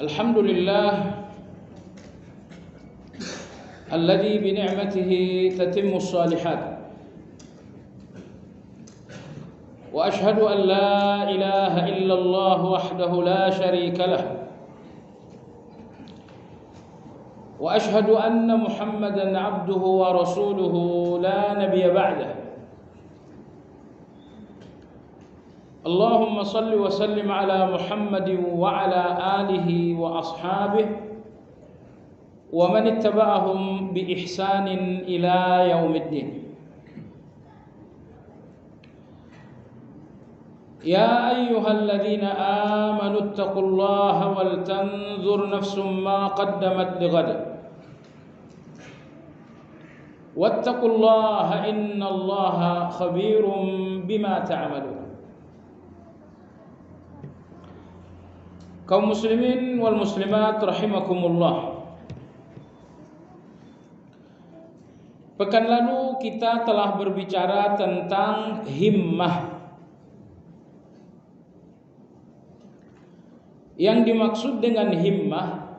Alhamdulillah alladzi bi ni'matihi tatimmu shalihat. Wa ashhadu an la ilaha illallah wahdahu la syarika lah. Wa ashhadu anna Muhammadan 'abduhu wa rasuluhu la nabiyya ba'dahu. Allahumma salli wa sallim ala Muhammadin wa ala alihi wa ashabihi wa man ittaba'ahum bi ihsanin ila yaumiddin. Ya ayyuhalladzina amanu ittaqullaha wal tanzur nafsum ma qaddamat lighad. Wattaqullaha innallaha khabirum bima ta'malun. Kaum muslimin wal muslimat rahimakumullah. Pekan lalu kita telah berbicara tentang himmah. Yang dimaksud dengan himmah,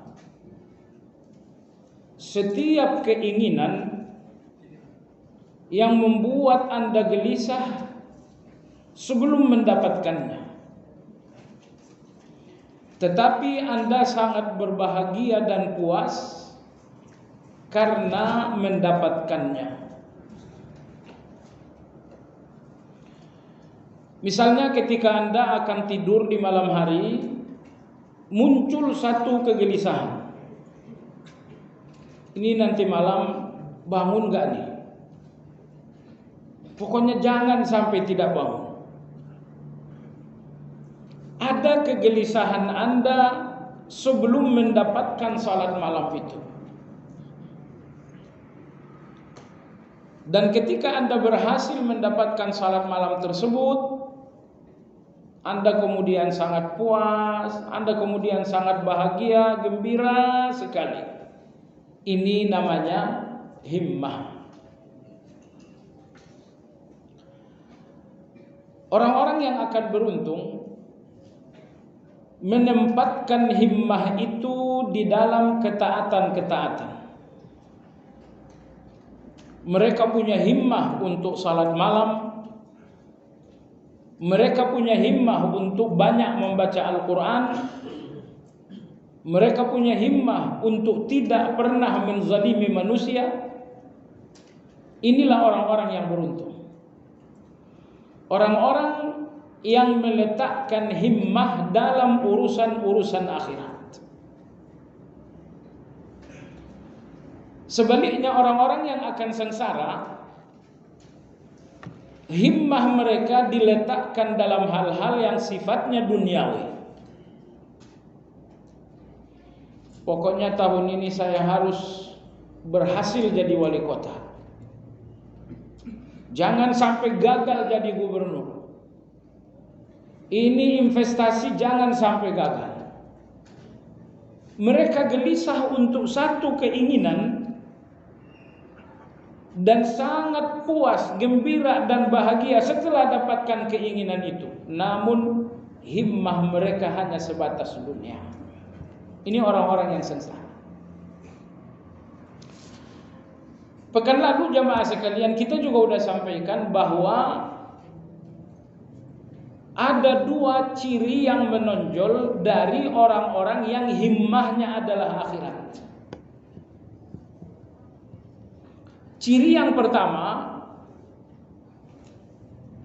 setiap keinginan yang membuat Anda gelisah sebelum mendapatkannya, tetapi Anda sangat berbahagia dan puas karena mendapatkannya. Misalnya ketika Anda akan tidur di malam hari, muncul satu kegelisahan. Ini nanti malam bangun gak nih? Pokoknya jangan sampai tidak bangun. Ada kegelisahan Anda sebelum mendapatkan salat malam itu. Dan ketika Anda berhasil mendapatkan salat malam tersebut, Anda kemudian sangat puas, Anda kemudian sangat bahagia, gembira sekali. Ini namanya himmah. Orang-orang yang akan beruntung menempatkan himmah itu di dalam ketaatan-ketaatan. Mereka punya himmah untuk salat malam. Mereka punya himmah untuk banyak membaca Al-Quran. Mereka punya himmah untuk tidak pernah menzalimi manusia. Inilah orang-orang yang beruntung. Orang-orang yang meletakkan himmah dalam urusan-urusan akhirat. Sebaliknya orang-orang yang akan sengsara, himmah mereka diletakkan dalam hal-hal yang sifatnya duniawi. Pokoknya tahun ini saya harus berhasil jadi wali kota. Jangan sampai gagal jadi gubernur. Ini investasi jangan sampai gagal. Mereka gelisah untuk satu keinginan dan sangat puas, gembira dan bahagia setelah dapatkan keinginan itu. Namun himmah mereka hanya sebatas dunia. Ini orang-orang yang sengsara. Pekan lalu jamaah sekalian, kita juga sudah sampaikan bahwa ada dua ciri yang menonjol dari orang-orang yang himmahnya adalah akhirat. Ciri yang pertama,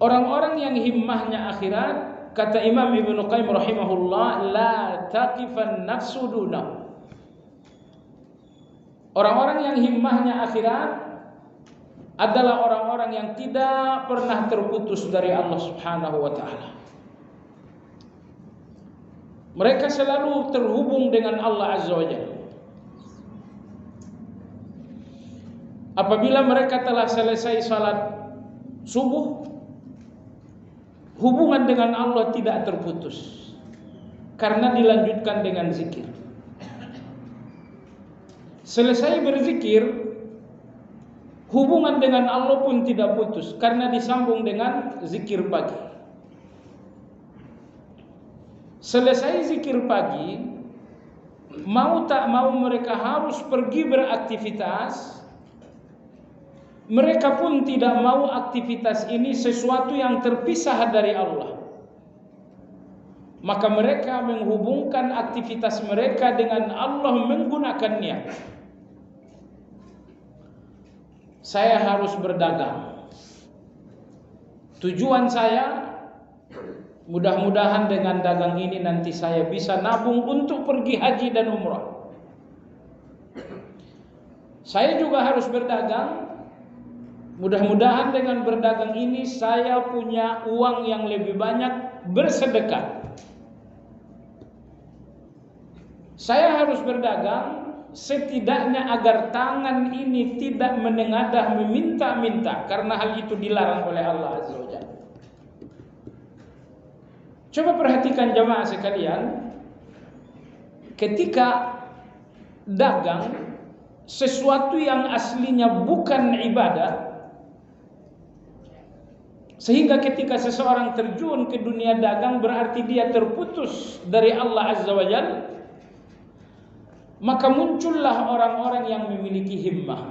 orang-orang yang himmahnya akhirat, kata Imam Ibnu Qayyim rahimahullah, la taqifan nafsu dunahu. Orang-orang yang himmahnya akhirat adalah orang-orang yang tidak pernah terputus dari Allah Subhanahu wa taala. Mereka selalu terhubung dengan Allah Azza wa Jalla. Apabila mereka telah selesai salat subuh, hubungan dengan Allah tidak terputus karena dilanjutkan dengan zikir. Selesai berzikir, hubungan dengan Allah pun tidak putus karena disambung dengan zikir pagi. Selesai zikir pagi, mau tak mau mereka harus pergi beraktivitas. Mereka pun tidak mau aktivitas ini sesuatu yang terpisah dari Allah. Maka mereka menghubungkan aktivitas mereka dengan Allah menggunakan niat. Saya harus berdagang. Tujuan saya, mudah-mudahan dengan dagang ini nanti saya bisa nabung untuk pergi haji dan umrah. Saya juga harus berdagang. Mudah-mudahan dengan berdagang ini saya punya uang yang lebih banyak bersedekah. Saya harus berdagang setidaknya agar tangan ini tidak menengadah meminta-minta, karena hal itu dilarang oleh Allah Azza wa Jalla. Coba perhatikan jamaah sekalian, ketika dagang sesuatu yang aslinya bukan ibadah, sehingga ketika seseorang terjun ke dunia dagang berarti dia terputus dari Allah Azza wa Jalla, maka muncullah orang-orang yang memiliki himmah.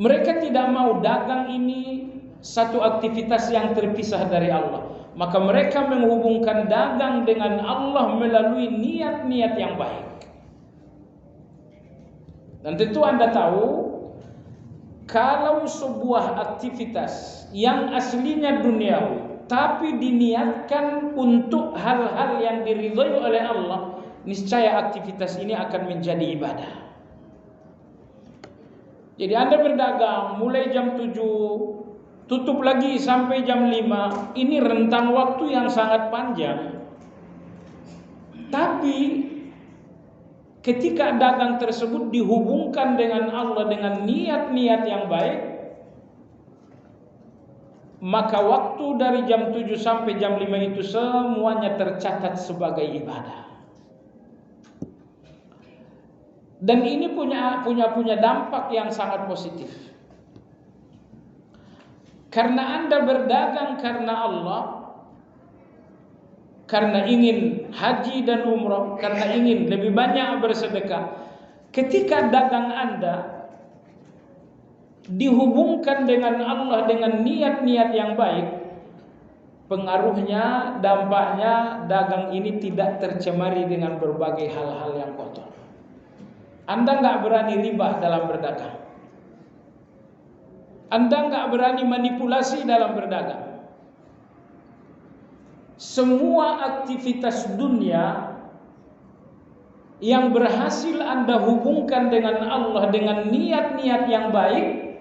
Mereka tidak mau dagang ini satu aktivitas yang terpisah dari Allah. Maka mereka menghubungkan dagang dengan Allah melalui niat-niat yang baik. Dan tentu Anda tahu, kalau sebuah aktivitas yang aslinya duniawi tapi diniatkan untuk hal-hal yang diridhai oleh Allah, niscaya aktivitas ini akan menjadi ibadah. Jadi Anda berdagang mulai jam 7, tutup lagi sampai jam 5. Ini rentang waktu yang sangat panjang. Tapi ketika dagang tersebut dihubungkan dengan Allah dengan niat-niat yang baik, maka waktu dari jam 7 sampai jam 5 itu semuanya tercatat sebagai ibadah. Dan ini punya dampak yang sangat positif. Karena Anda berdagang karena Allah, karena ingin haji dan umrah, karena ingin lebih banyak bersedekah. Ketika dagang Anda dihubungkan dengan Allah dengan niat-niat yang baik, pengaruhnya, dampaknya dagang ini tidak tercemari dengan berbagai hal-hal yang kotor. Anda nggak berani riba dalam berdagang. Anda nggak berani manipulasi dalam berdagang. Semua aktivitas dunia yang berhasil Anda hubungkan dengan Allah dengan niat-niat yang baik,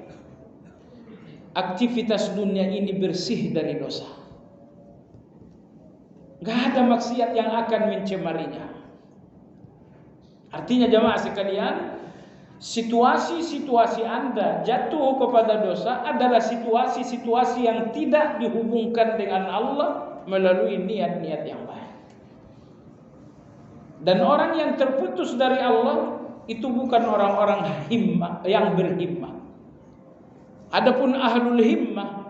aktivitas dunia ini bersih dari dosa. Gak ada maksiat yang akan mencemarinya. Artinya jamaah sekalian, situasi-situasi Anda jatuh kepada dosa adalah situasi-situasi yang tidak dihubungkan dengan Allah melalui niat-niat yang baik. Dan orang yang terputus dari Allah itu bukan orang-orang himmah yang berhimmah. Adapun ahlul himmah,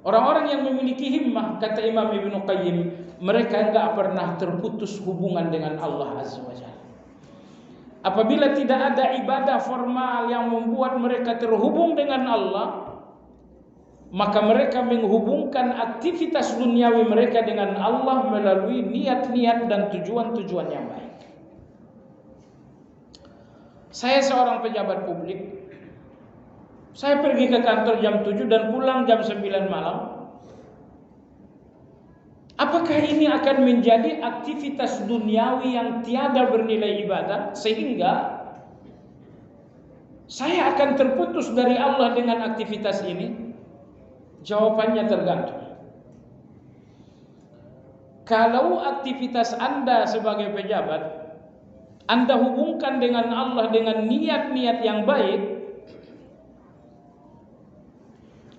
orang-orang yang memiliki himmah, kata Imam Ibnu Qayyim, mereka enggak pernah terputus hubungan dengan Allah Azza wa Jalla. Apabila tidak ada ibadah formal yang membuat mereka terhubung dengan Allah, maka mereka menghubungkan aktivitas duniawi mereka dengan Allah melalui niat-niat dan tujuan-tujuan yang baik. Saya seorang pejabat publik. Saya pergi ke kantor jam 7 dan pulang jam 9 malam. Apakah ini akan menjadi aktivitas duniawi yang tiada bernilai ibadah sehingga saya akan terputus dari Allah dengan aktivitas ini? Jawabannya tergantung. Kalau aktivitas Anda sebagai pejabat Anda hubungkan dengan Allah dengan niat-niat yang baik,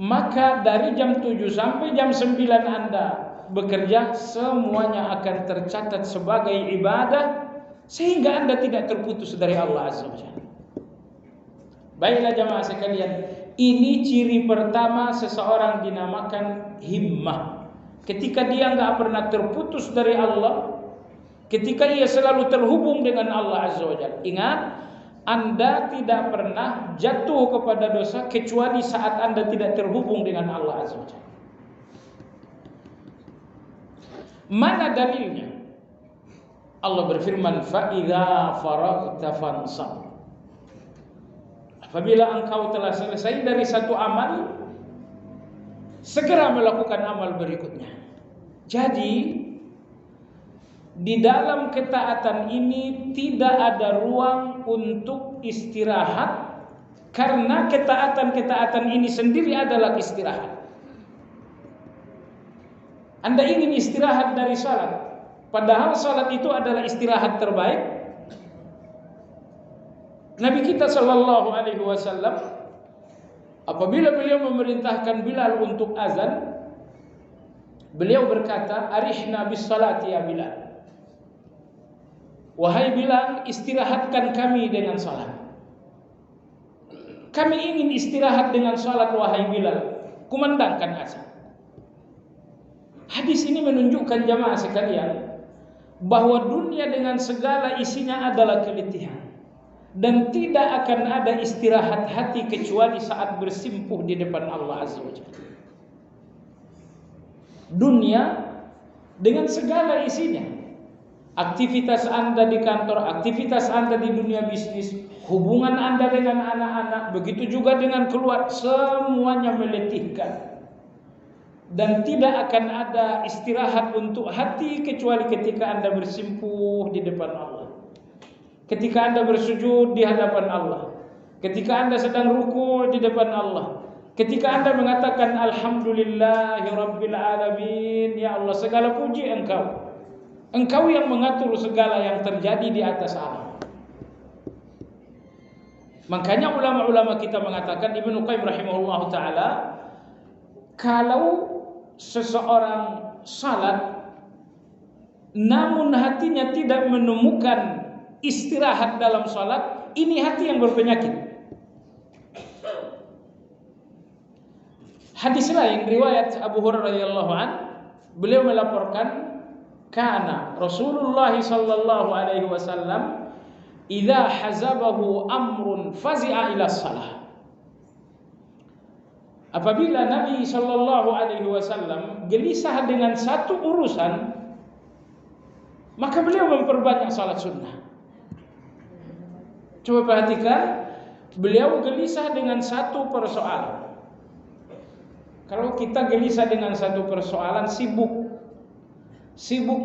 maka dari jam 7 sampai jam 9 Anda bekerja, semuanya akan tercatat sebagai ibadah sehingga Anda tidak terputus dari Allah Azza wa Jalla. Baiklah jamaah sekalian, ini ciri pertama seseorang dinamakan himmah. Ketika dia enggak pernah terputus dari Allah, ketika ia selalu terhubung dengan Allah Azza wa Jalla. Ingat, Anda tidak pernah jatuh kepada dosa kecuali saat Anda tidak terhubung dengan Allah Azza wa Jalla. Mana dalilnya? Allah berfirman, "Fa'idza faragta fansab." Apabila engkau telah selesai dari satu amal, segera melakukan amal berikutnya. Jadi, di dalam ketaatan ini tidak ada ruang untuk istirahat, karena ketaatan-ketaatan ini sendiri adalah istirahat. Anda ingin istirahat dari salat, padahal salat itu adalah istirahat terbaik. Nabi kita sallallahu alaihi wasallam apabila beliau memerintahkan Bilal untuk azan, beliau berkata, "Arihna bis salati ya Bilal." Wahai Bilal, istirahatkan kami dengan salat. Kami ingin istirahat dengan salat wahai Bilal. Kumandangkan azan. Hadis ini menunjukkan jamaah sekalian bahwa dunia dengan segala isinya adalah keletihan, dan tidak akan ada istirahat hati kecuali saat bersimpuh di depan Allah Azza wa Jalla. Dunia dengan segala isinya, aktivitas Anda di kantor, aktivitas Anda di dunia bisnis, hubungan Anda dengan anak-anak, begitu juga dengan keluarga, semuanya meletihkan. Dan tidak akan ada istirahat untuk hati kecuali ketika Anda bersimpuh di depan Allah, ketika Anda bersujud di hadapan Allah, ketika Anda sedang ruku di depan Allah, ketika Anda mengatakan alhamdulillahi rabbil alamin, ya Allah segala puji Engkau, Engkau yang mengatur segala yang terjadi di atas alam. Makanya ulama-ulama kita mengatakan, Ibnu Qayyim rahimahullah ta'ala, kalau seseorang salat namun hatinya tidak menemukan istirahat dalam salat, ini hati yang berpenyakit. Hadis lain riwayat Abu Hurairah radhiyallahu an, beliau melaporkan, kana Rasulullah sallallahu alaihi wasallam idza hazabahu amrun fazi'a ila shalah. Apabila Nabi sallallahu alaihi wasallam gelisah dengan satu urusan, maka beliau memperbanyak salat sunnah. Coba perhatikan, beliau gelisah dengan satu persoalan. Kalau kita gelisah dengan satu persoalan, sibuk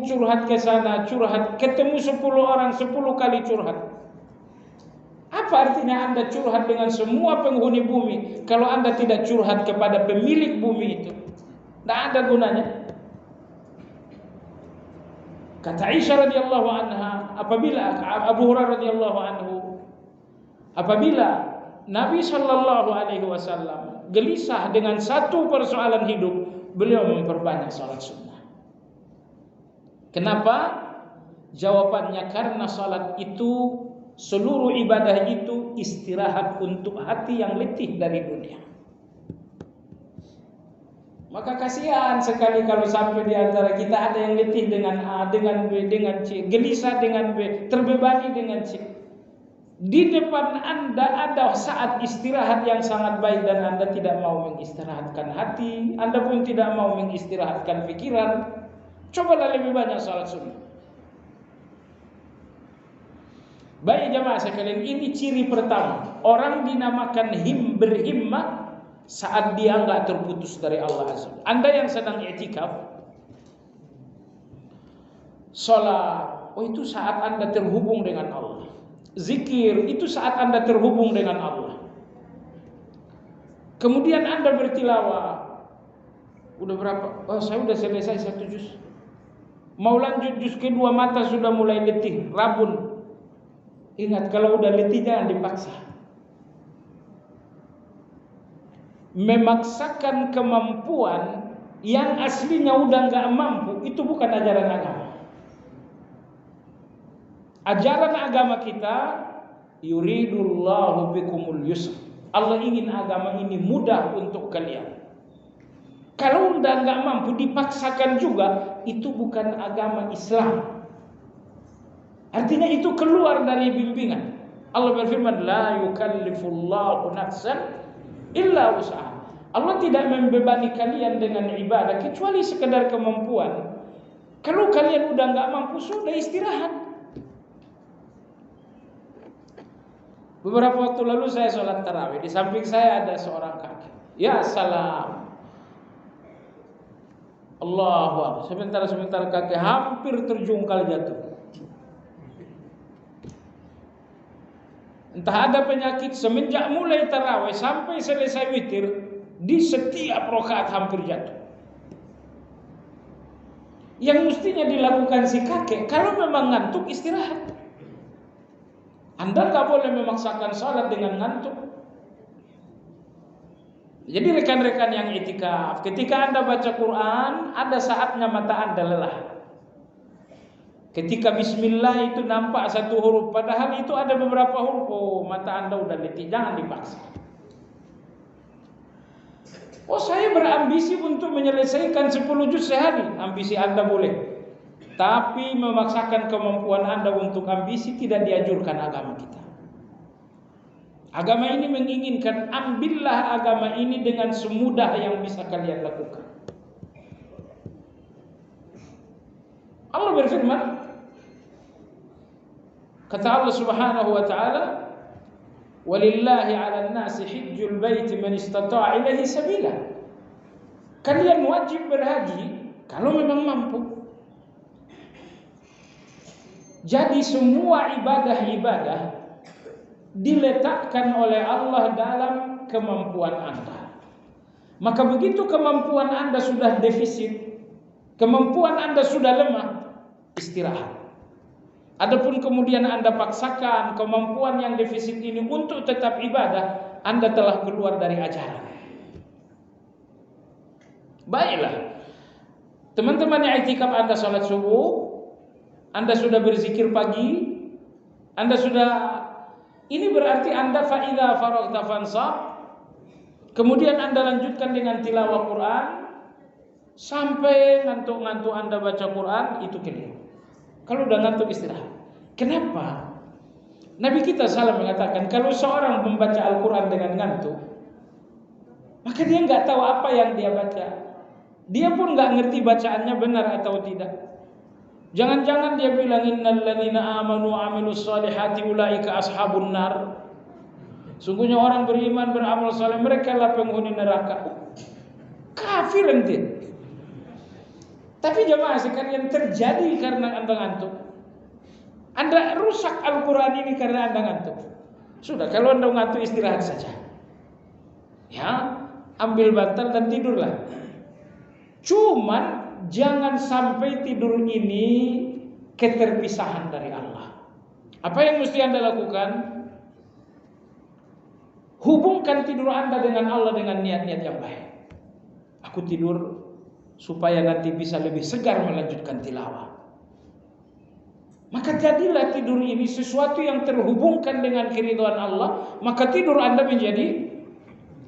curhat ke sana, curhat, ketemu 10 orang 10 kali curhat. Apa artinya Anda curhat dengan semua penghuni bumi kalau Anda tidak curhat kepada pemilik bumi itu? Tidak ada gunanya. Kata Aisyah radhiyallahu anha, apabila Abu Hurairah radhiyallahu anhu, apabila Nabi sallallahu alaihi wasallam gelisah dengan satu persoalan hidup, beliau memperbanyak salat sunnah. Kenapa? Jawabannya karena salat itu, seluruh ibadah itu istirahat untuk hati yang letih dari dunia. Maka kasihan sekali kalau sampai di antara kita ada yang letih dengan A, dengan B, dengan C, gelisah dengan B, terbebani dengan C. Di depan Anda ada saat istirahat yang sangat baik dan Anda tidak mau mengistirahatkan hati, Anda pun tidak mau mengistirahatkan pikiran. Cobalah lebih banyak salat sunnah. Baik jamaah sekalian, ini ciri pertama. Orang dinamakan berhimmah saat dia enggak terputus dari Allah Azza. Anda yang sedang i'tikaf, salat, itu saat Anda terhubung dengan Allah. Zikir, itu saat Anda terhubung dengan Allah. Kemudian Anda bertilawah. Udah berapa? Oh, saya udah selesai 1 juz. Mau lanjut juz kedua, mata sudah mulai letih, rabun. Ingat, kalau udah letih jangan dipaksa. Memaksakan kemampuan yang aslinya udah nggak mampu, itu bukan ajaran agama. Ajaran agama kita, yuridullahu bikumul yusr. Allah ingin agama ini mudah untuk kalian. Kalau udah nggak mampu dipaksakan juga, itu bukan agama Islam. Artinya itu keluar dari bimbingan. Allah berfirman, la yukallifullahu nafsan illa wus'aha. Allah tidak membebani kalian dengan ibadah kecuali sekedar kemampuan. Kalau kalian udah nggak mampu, sudah istirahat. Beberapa waktu lalu saya sholat tarawih, di samping saya ada seorang kakek. Ya salam, Allahu Akbar. Sebentar kakek hampir terjungkal jatuh. Entah ada penyakit, semenjak mulai tarawih sampai selesai witir, di setiap rakaat hampir jatuh. Yang mestinya dilakukan si kakek, kalau memang ngantuk, istirahat. Anda nggak boleh memaksakan sholat dengan ngantuk. Jadi rekan-rekan yang itikaf, ketika Anda baca Quran, ada saatnya mata Anda lelah. Ketika bismillah itu nampak satu huruf, padahal itu ada beberapa huruf, oh mata Anda udah letih, jangan dipaksa. Oh saya berambisi untuk menyelesaikan 10 juz sehari, ambisi Anda boleh. Tapi memaksakan kemampuan Anda untuk ambisi tidak dianjurkan agama kita. Agama ini menginginkan ambillah agama ini dengan semudah yang bisa kalian lakukan. Allah berfirman, kata Allah Subhanahu wa taala, walillahi 'alan nasi hajjul baiti man istata'a ilaihi sabila. Kalian wajib berhaji kalau memang mampu. Jadi semua ibadah-ibadah diletakkan oleh Allah dalam kemampuan Anda. Maka begitu kemampuan Anda sudah defisit, kemampuan Anda sudah lemah, istirahat. Adapun kemudian Anda paksakan kemampuan yang defisit ini untuk tetap ibadah, Anda telah keluar dari ajaran. Baiklah, teman-teman yang i'tikaf, Anda sholat subuh, Anda sudah berzikir pagi, Anda sudah, ini berarti Anda fa'idha faraghta fansab, kemudian Anda lanjutkan dengan tilawah Quran sampai ngantuk-ngantuk Anda baca Quran, itu keliru. Kalau udah ngantuk istirahat. Kenapa? Nabi kita SAW mengatakan kalau seorang membaca Al-Quran dengan ngantuk, maka dia nggak tahu apa yang dia baca. Dia pun nggak ngerti bacaannya benar atau tidak. Jangan-jangan dia bilang innal ladzina amanu wa amilus solihati ulaika ashabun nar. Sungguhnya orang beriman beramal saleh mereka lah penghuni neraka. Kafir ente. Tapi jemaah sekalian, terjadi karena Anda ngantuk. Anda rusak Al-Quran ini karena Anda ngantuk. Sudah, kalau Anda ngantuk istirahat saja. Ya, ambil bantal dan tidurlah. Cuman jangan sampai tidur ini keterpisahan dari Allah. Apa yang mesti Anda lakukan? Hubungkan tidur Anda dengan Allah dengan niat-niat yang baik. Aku tidur supaya nanti bisa lebih segar melanjutkan tilawah. Maka jadilah tidur ini sesuatu yang terhubungkan dengan keridhaan Allah, maka tidur Anda menjadi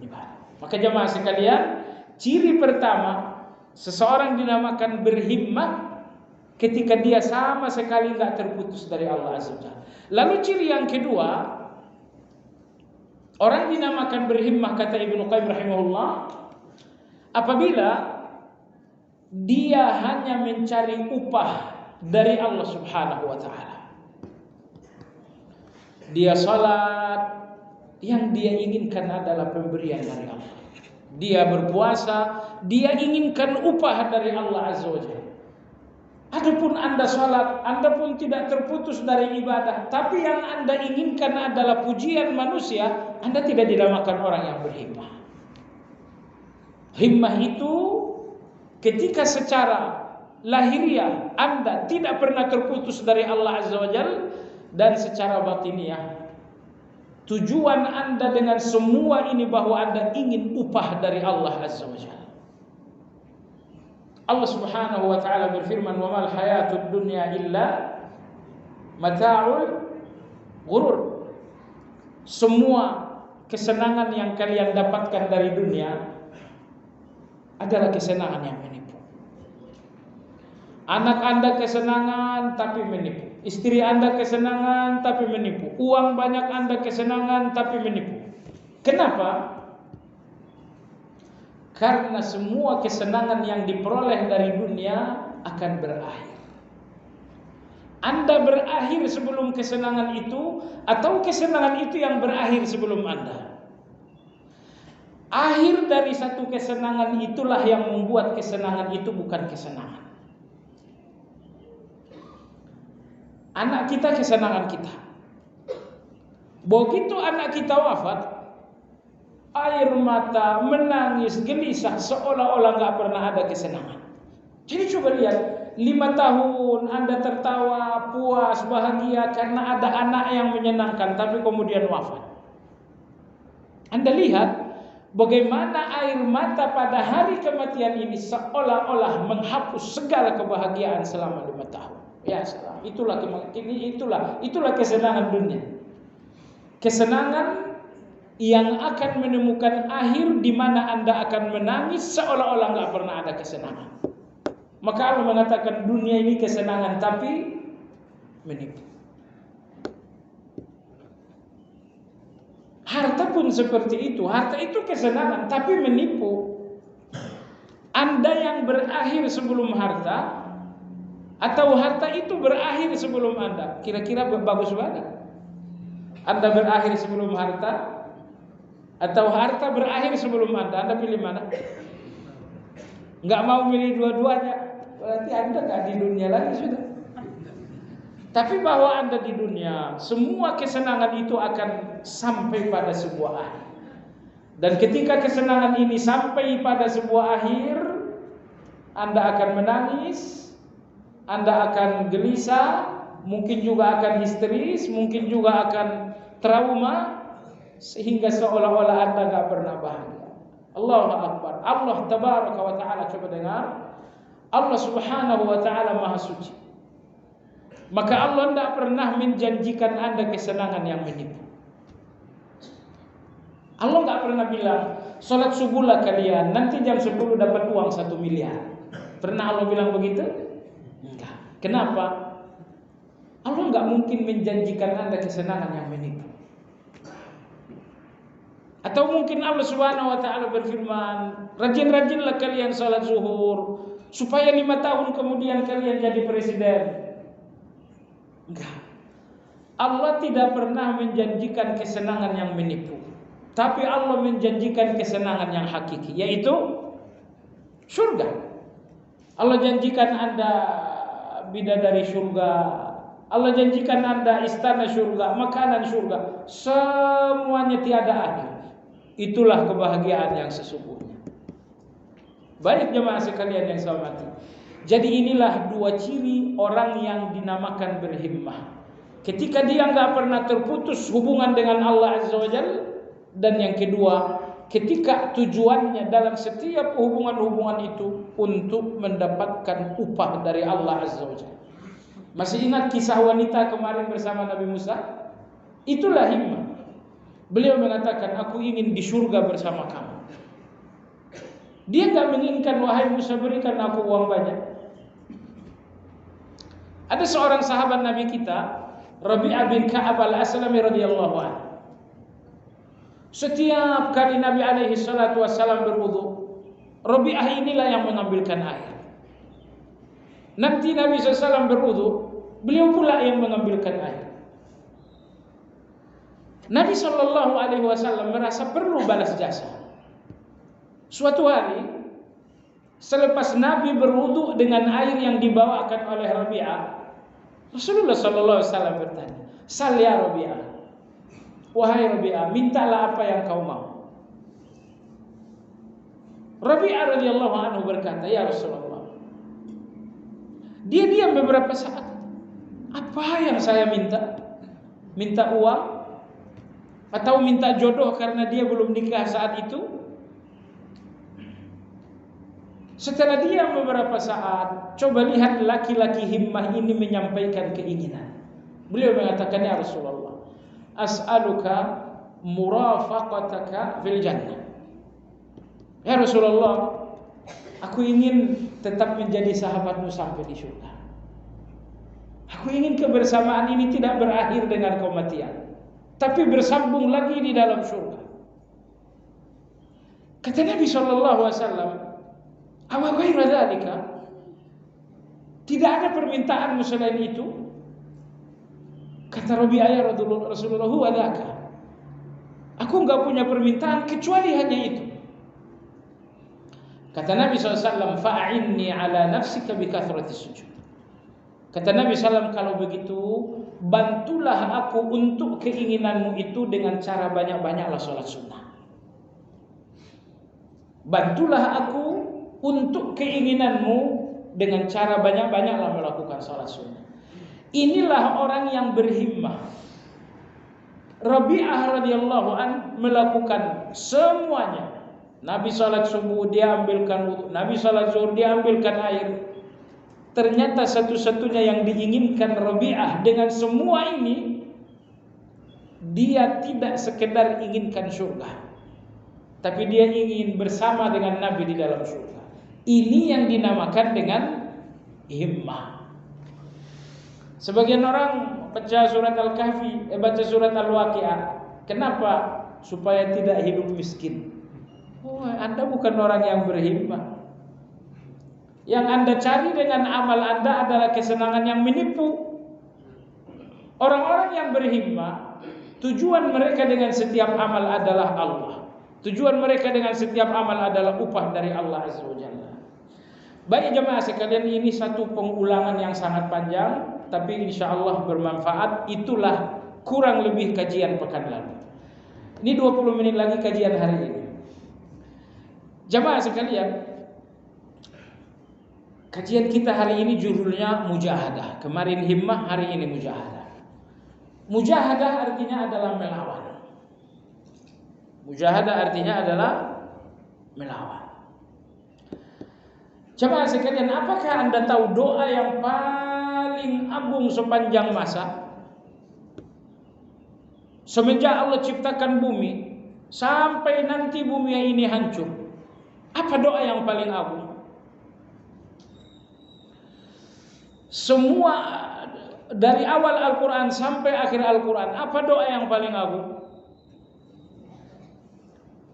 ibadah. Maka jemaah sekalian, ciri pertama seseorang dinamakan berhimmah ketika dia sama sekali tidak terputus dari Allah Azza wa Jalla. Lalu ciri yang kedua, orang dinamakan berhimmah, kata Ibnu Qayyim rahimahullah, apabila dia hanya mencari upah dari Allah Subhanahu wa taala. Dia salat, yang dia inginkan adalah pemberian dari Allah. Dia berpuasa, dia inginkan upah dari Allah Azza wa Jalla. Adapun Anda salat, Anda pun tidak terputus dari ibadah, tapi yang Anda inginkan adalah pujian manusia, Anda tidak dinamakan orang yang berhimmah. Himmah itu ketika secara lahiriah Anda tidak pernah terputus dari Allah Azza wa Jalla, dan secara batiniah tujuan Anda dengan semua ini bahwa Anda ingin upah dari Allah Azza wa Jalla. Allah Subhanahu wa taala berfirman, "Wa mal hayatud dunya illa mata'ul ghurur." Semua kesenangan yang kalian dapatkan dari dunia adalah kesenangan yang menipu. Anak Anda kesenangan tapi menipu. Istri Anda kesenangan tapi menipu. Uang banyak Anda kesenangan tapi menipu. Kenapa? Karena semua kesenangan yang diperoleh dari dunia akan berakhir. Anda berakhir sebelum kesenangan itu, atau kesenangan itu yang berakhir sebelum Anda. Akhir dari satu kesenangan itulah yang membuat kesenangan itu bukan kesenangan. Anak kita kesenangan kita. Begitu anak kita wafat, air mata, menangis, gelisah, seolah-olah gak pernah ada kesenangan. Jadi coba lihat, 5 tahun Anda tertawa, puas, bahagia karena ada anak yang menyenangkan, tapi kemudian wafat. Anda lihat bagaimana air mata pada hari kematian ini seolah-olah menghapus segala kebahagiaan selama 5 tahun. Ya, itulah kesenangan dunia. Kesenangan yang akan menemukan akhir di mana Anda akan menangis seolah-olah nggak pernah ada kesenangan. Maka Allah mengatakan dunia ini kesenangan tapi menipu. Harta pun seperti itu. Harta itu kesenangan tapi menipu. Anda yang berakhir sebelum harta, atau harta itu berakhir sebelum Anda, kira-kira bagus mana? Anda berakhir sebelum harta, atau harta berakhir sebelum Anda? Anda pilih mana? Nggak mau pilih dua-duanya, berarti Anda nggak di dunia lagi sudah. Tapi bahwa Anda di dunia, semua kesenangan itu akan sampai pada sebuah akhir. Dan ketika kesenangan ini sampai pada sebuah akhir, Anda akan menangis, Anda akan gelisah, mungkin juga akan histeris, mungkin juga akan trauma, sehingga seolah-olah Anda gak pernah bahagia. Allahu Akbar. Allah Tabaraka wa Ta'ala, coba dengar. Allah Subhanahu wa Ta'ala Maha Suci. Maka Allah tidak pernah menjanjikan Anda kesenangan yang menipu. Allah gak pernah bilang, sholat subuhlah kalian, nanti jam 10 dapat uang 1 miliar. Pernah Allah bilang begitu? Enggak. Kenapa? Allah enggak mungkin menjanjikan Anda kesenangan yang menipu. Atau mungkin Allah Subhanahu wa Ta'ala berfirman, rajin-rajinlah kalian salat zuhur supaya 5 tahun kemudian kalian jadi presiden. Enggak. Allah tidak pernah menjanjikan kesenangan yang menipu. Tapi Allah menjanjikan kesenangan yang hakiki, yaitu surga. Allah janjikan Anda bidadari surga, Allah janjikan Anda istana surga, makanan surga, semuanya tiada akhir. Itulah kebahagiaan yang sesungguhnya. Baik jemaah sekalian yang saya hormati. Jadi inilah 2 ciri orang yang dinamakan berhimmah. Ketika dia enggak pernah terputus hubungan dengan Allah Azza wa Jalla, dan yang kedua, ketika tujuannya dalam setiap hubungan-hubungan itu untuk mendapatkan upah dari Allah Azza wa Jalla. Masih ingat kisah wanita kemarin bersama Nabi Musa? Itulah himmah. Beliau mengatakan, aku ingin di surga bersama kamu. Dia enggak menginginkan, wahai Musa berikan aku uang banyak. Ada seorang sahabat Nabi kita, Rabi'ah bin Ka'ab al-Aslami radhiyallahu anhu. Setiap kali Nabi alaihi salatu wassalam berwudu, Rabi'ah inilah yang mengambilkan air. Nanti Nabi SAW berwudu, beliau pula yang mengambilkan air. Nabi SAW merasa perlu balas jasa. Suatu hari, selepas Nabi berwudu dengan air yang dibawakan oleh Rabi'ah, Rasulullah SAW bertanya, "Sal ya Rabi'ah, wahai Rabi'ah, mintalah apa yang kau mau." Rabi'ah radhiyallahu anhu berkata, "Ya Rasulullah." Dia diam beberapa saat. Apa yang saya minta? Minta uang? Atau minta jodoh karena dia belum nikah saat itu? Setelah diam beberapa saat, coba lihat laki-laki himmah ini menyampaikan keinginan. Beliau mengatakan, "Ya Rasulullah, as'aluka murafaqataka fil jannah." Ya Rasulullah, Aku ingin tetap menjadi sahabatmu sampai di surga. Aku ingin kebersamaan ini tidak berakhir dengan kematian, tapi bersambung lagi di dalam surga. Kata Nabi SAW, "Awa ghaira dzalika?" Tidak ada permintaanmu selain itu? Kata Rabi'ah Rasulullah, "Huwa dzaka." Aku enggak punya permintaan kecuali hanya itu. Kata Nabi SAW, "Fa'inni ala nafsika bi kathratis sujud." Kata Nabi SAW, kalau begitu, bantulah aku untuk keinginanmu itu dengan cara banyak-banyaklah sholat sunnah. Bantulah aku untuk keinginanmu dengan cara banyak-banyaklah melakukan sholat sunnah. Inilah orang yang berhimmah. Rabi'ah radhiyallahu an melakukan semuanya. Nabi salat subuh dia ambilkan wudu, Nabi salat zuhur dia ambilkan air. Ternyata satu-satunya yang diinginkan Rabi'ah dengan semua ini, dia tidak sekedar inginkan surga, tapi dia ingin bersama dengan Nabi di dalam surga. Ini yang dinamakan dengan himmah. Sebagian orang baca surat Al-Kahfi, baca surat Al-Waqi'ah. Kenapa? Supaya tidak hidup miskin. Oh, Anda bukan orang yang berhimmah. Yang Anda cari dengan amal Anda adalah kesenangan yang menipu. Orang-orang yang berhimmah, tujuan mereka dengan setiap amal adalah Allah. Tujuan mereka dengan setiap amal adalah upah dari Allah Azza wa Jalla. Baik jemaah sekalian, ini satu pengulangan yang sangat panjang, tapi insya Allah bermanfaat. Itulah kurang lebih kajian pekan lalu. Ini 20 menit lagi kajian hari ini. Jemaah sekalian, kajian kita hari ini judulnya mujahadah. Kemarin himmah, hari ini mujahadah. Mujahadah artinya adalah melawan. Mujahadah artinya adalah melawan. Jemaah sekalian, apakah Anda tahu doa yang paling agung sepanjang masa? Semenjak Allah ciptakan bumi sampai nanti bumi ini hancur, apa doa yang paling agung? Semua dari awal Al-Quran sampai akhir Al-Quran, apa doa yang paling agung?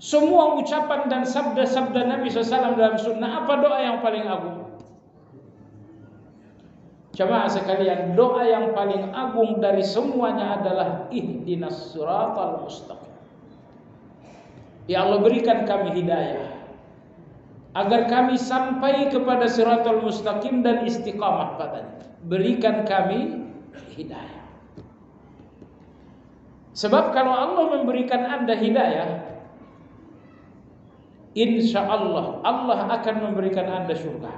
Semua ucapan dan sabda-sabda Nabi SAW dalam sunnah, apa doa yang paling agung? Jemaah sekalian, doa yang paling agung dari semuanya adalah ihdinas siratal mustaqim. Ya Allah, berikan kami hidayah agar kami sampai kepada siratal mustaqim dan istiqamah padanya. Berikan kami hidayah. Sebab kalau Allah memberikan Anda hidayah, insya Allah Allah akan memberikan Anda surga.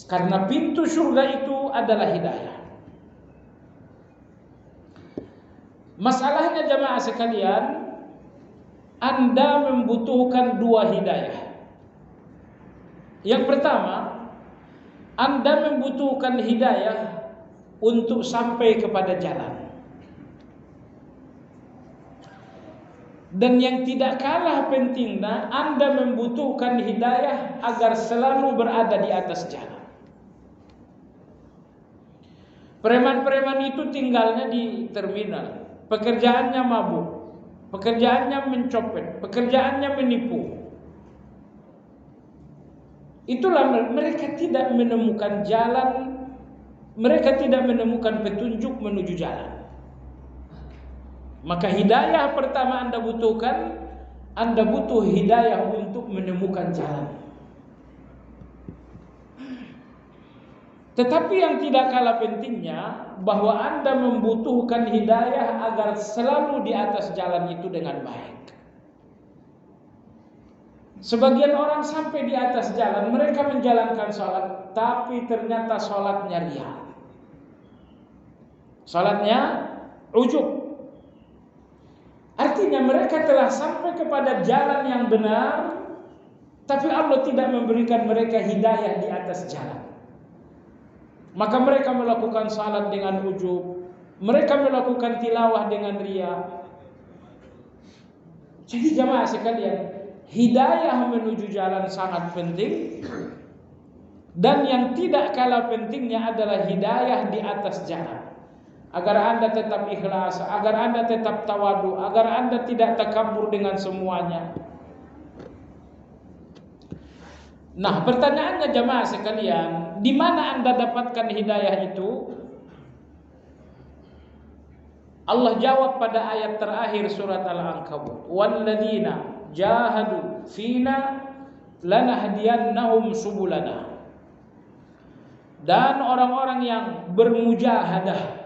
Karena pintu surga itu adalah hidayah. Masalahnya jemaah sekalian, Anda membutuhkan dua hidayah. Yang pertama, Anda membutuhkan hidayah untuk sampai kepada jalan. Dan yang tidak kalah pentingnya, Anda membutuhkan hidayah agar selalu berada di atas jalan. Preman-preman itu tinggalnya di terminal, pekerjaannya mabuk, pekerjaannya mencopet, pekerjaannya menipu. Itulah mereka tidak menemukan jalan, mereka tidak menemukan petunjuk menuju jalan. Maka hidayah pertama Anda butuhkan, Anda butuh hidayah untuk menemukan jalan. Tetapi yang tidak kalah pentingnya, bahwa Anda membutuhkan hidayah agar selalu di atas jalan itu dengan baik. Sebagian orang sampai di atas jalan, mereka menjalankan sholat, tapi ternyata sholatnya riya. Sholatnya ujub. Artinya mereka telah sampai kepada jalan yang benar, tapi Allah tidak memberikan mereka hidayah di atas jalan. Maka mereka melakukan salat dengan ujub, mereka melakukan tilawah dengan riya. Jadi jamaah sekalian, hidayah menuju jalan sangat penting, dan yang tidak kalah pentingnya adalah hidayah di atas jalan. Agar Anda tetap ikhlas, agar Anda tetap tawadu, agar Anda tidak takabur dengan semuanya. Nah, pertanyaannya jamaah sekalian, di mana Anda dapatkan hidayah itu? Allah jawab pada ayat terakhir surat Al-Ankabut, "Walladzina jahadu fina lanahdiyannahum subulana." Dan orang-orang yang bermujahadah,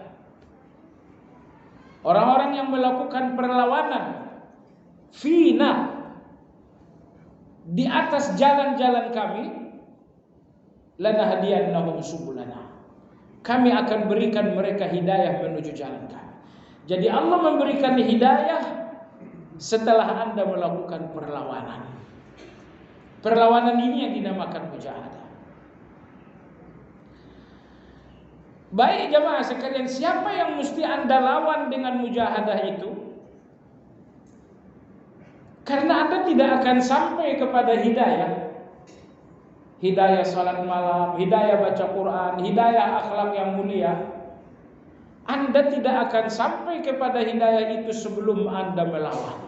orang-orang yang melakukan perlawanan fina, di atas jalan-jalan kami, lanahdiyannahum subulana, kami akan berikan mereka hidayah menuju jalan kami. Jadi Allah memberikan hidayah setelah Anda melakukan perlawanan. Perlawanan ini yang dinamakan mujahadah. Baik jamaah sekalian, siapa yang mesti Anda lawan dengan mujahadah itu? Karena Anda tidak akan sampai kepada hidayah. Hidayah salat malam, hidayah baca Quran, hidayah akhlak yang mulia. Anda tidak akan sampai kepada hidayah itu sebelum Anda melawan.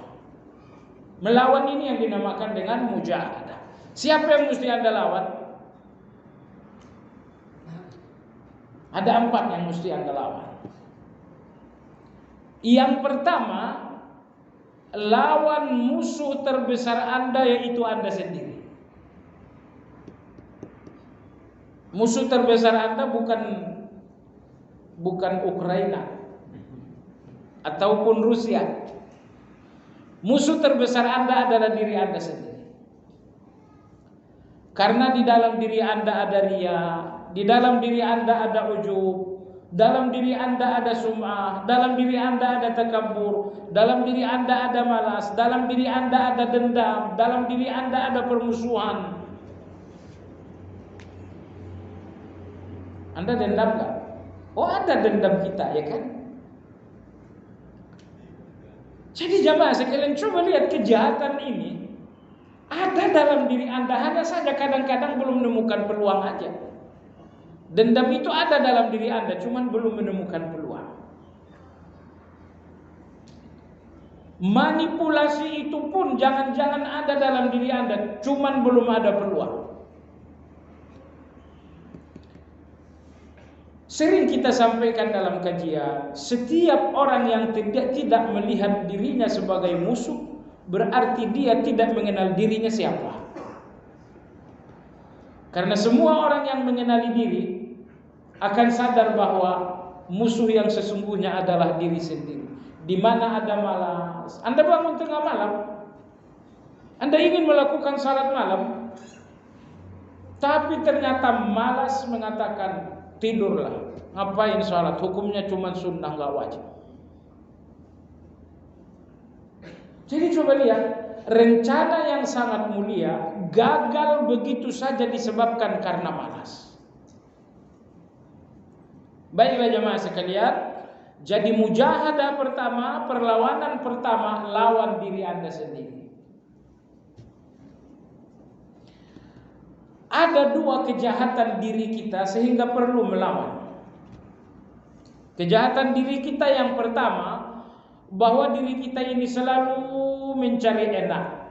Melawan ini yang dinamakan dengan mujahadah. Siapa yang mesti Anda lawan? Ada 4 yang mesti Anda lawan. Yang pertama, lawan musuh terbesar Anda, yaitu Anda sendiri. Musuh terbesar Anda bukan Ukraina ataupun Rusia. Musuh terbesar Anda adalah diri Anda sendiri. Karena di dalam diri Anda ada riya, di dalam diri Anda ada ujub, dalam diri Anda ada sum'ah, dalam diri Anda ada takabur, dalam diri Anda ada malas, dalam diri Anda ada dendam, dalam diri Anda ada permusuhan. Anda dendam gak? Oh, ada dendam kita, ya kan? Jadi jamaah sekalian, coba lihat kejahatan ini ada dalam diri Anda, hanya saja kadang-kadang belum menemukan peluang aja. Dendam itu ada dalam diri Anda, cuman belum menemukan peluang. Manipulasi itu pun jangan-jangan ada dalam diri Anda, cuman belum ada peluang. Sering kita sampaikan dalam kajian, setiap orang yang tidak melihat dirinya sebagai musuh, berarti dia tidak mengenal dirinya siapa. Karena semua orang yang mengenali diri akan sadar bahwa musuh yang sesungguhnya adalah diri sendiri. Di mana ada malas, Anda bangun tengah malam, Anda ingin melakukan salat malam, tapi ternyata malas mengatakan tidurlah. Ngapain salat? Hukumnya cuma sunnah, gak wajib. Jadi coba lihat, rencana yang sangat mulia gagal begitu saja disebabkan karena malas. Baiklah jemaah sekalian, jadi mujahadah pertama, perlawanan pertama, lawan diri Anda sendiri. Ada 2 kejahatan diri kita sehingga perlu melawan. Kejahatan diri kita yang pertama, bahwa diri kita ini selalu mencari enak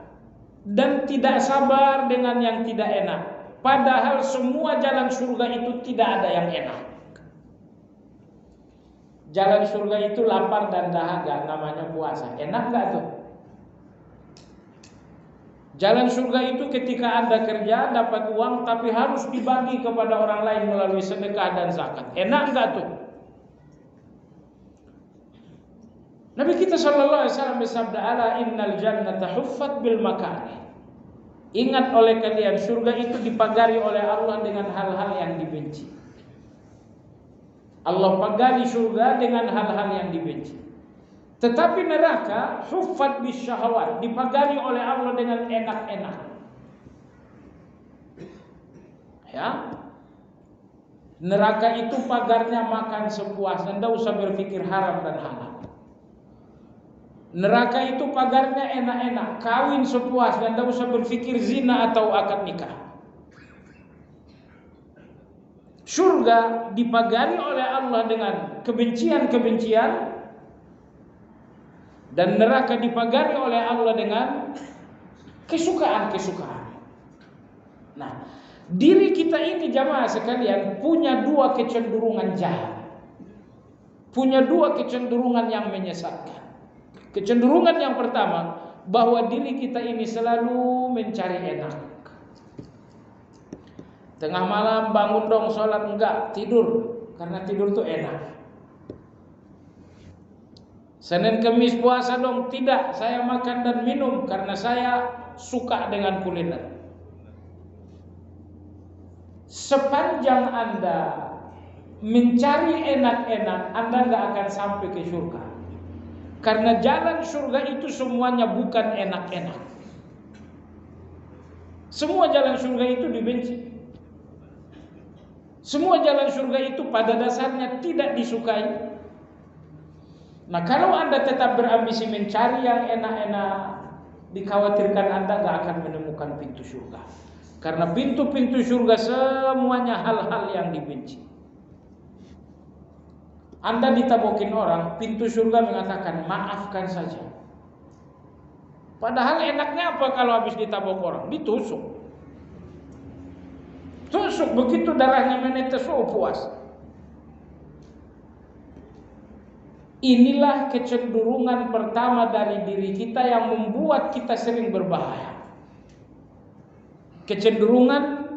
dan tidak sabar dengan yang tidak enak. Padahal semua jalan surga itu tidak ada yang enak. Jalan surga itu lapar dan dahaga, namanya puasa. Enak gak tuh? Jalan surga itu ketika Anda kerja dapat uang tapi harus dibagi kepada orang lain melalui sedekah dan zakat. Enak gak tuh? Nabi kita sallallahu alaihi wasallam bersabda, "Ala innal jannata huffat bil makarih." Ingat oleh kalian, surga itu dipagari oleh Allah dengan hal-hal yang dibenci. Allah pagari surga dengan hal-hal yang dibenci. Tetapi neraka huffat bis syahawat, dipagari oleh Allah dengan enak-enak. Ya. Neraka itu pagarnya makan sepuasnya, tidak usah berpikir haram dan halal. Neraka itu pagarnya enak-enak, kawin sepuas dan tidak usah berpikir zina atau akad nikah. Surga dipagari oleh Allah dengan kebencian-kebencian, dan neraka dipagari oleh Allah dengan kesukaan-kesukaan. Nah, diri kita ini jamaah sekalian punya dua kecenderungan jahat, punya dua kecenderungan yang menyesatkan. Kecenderungan yang pertama, bahwa diri kita ini selalu mencari enak. Tengah malam bangun dong sholat, enggak, tidur, karena tidur tuh enak. Senin Kemis puasa dong, tidak, saya makan dan minum karena saya suka dengan kuliner. Sepanjang Anda mencari enak-enak, Anda enggak akan sampai ke surga. Karena jalan surga itu semuanya bukan enak-enak. Semua jalan surga itu dibenci. Semua jalan surga itu pada dasarnya tidak disukai. Nah, kalau Anda tetap berambisi mencari yang enak-enak, dikhawatirkan Anda gak akan menemukan pintu surga. Karena pintu-pintu surga semuanya hal-hal yang dibenci. Anda ditabokin orang, pintu surga mengatakan maafkan saja. Padahal enaknya apa kalau habis ditabok orang? Ditusuk. Tusuk, begitu darahnya menetes, oh puas. Inilah kecenderungan pertama dari diri kita yang membuat kita sering berbahaya. Kecenderungan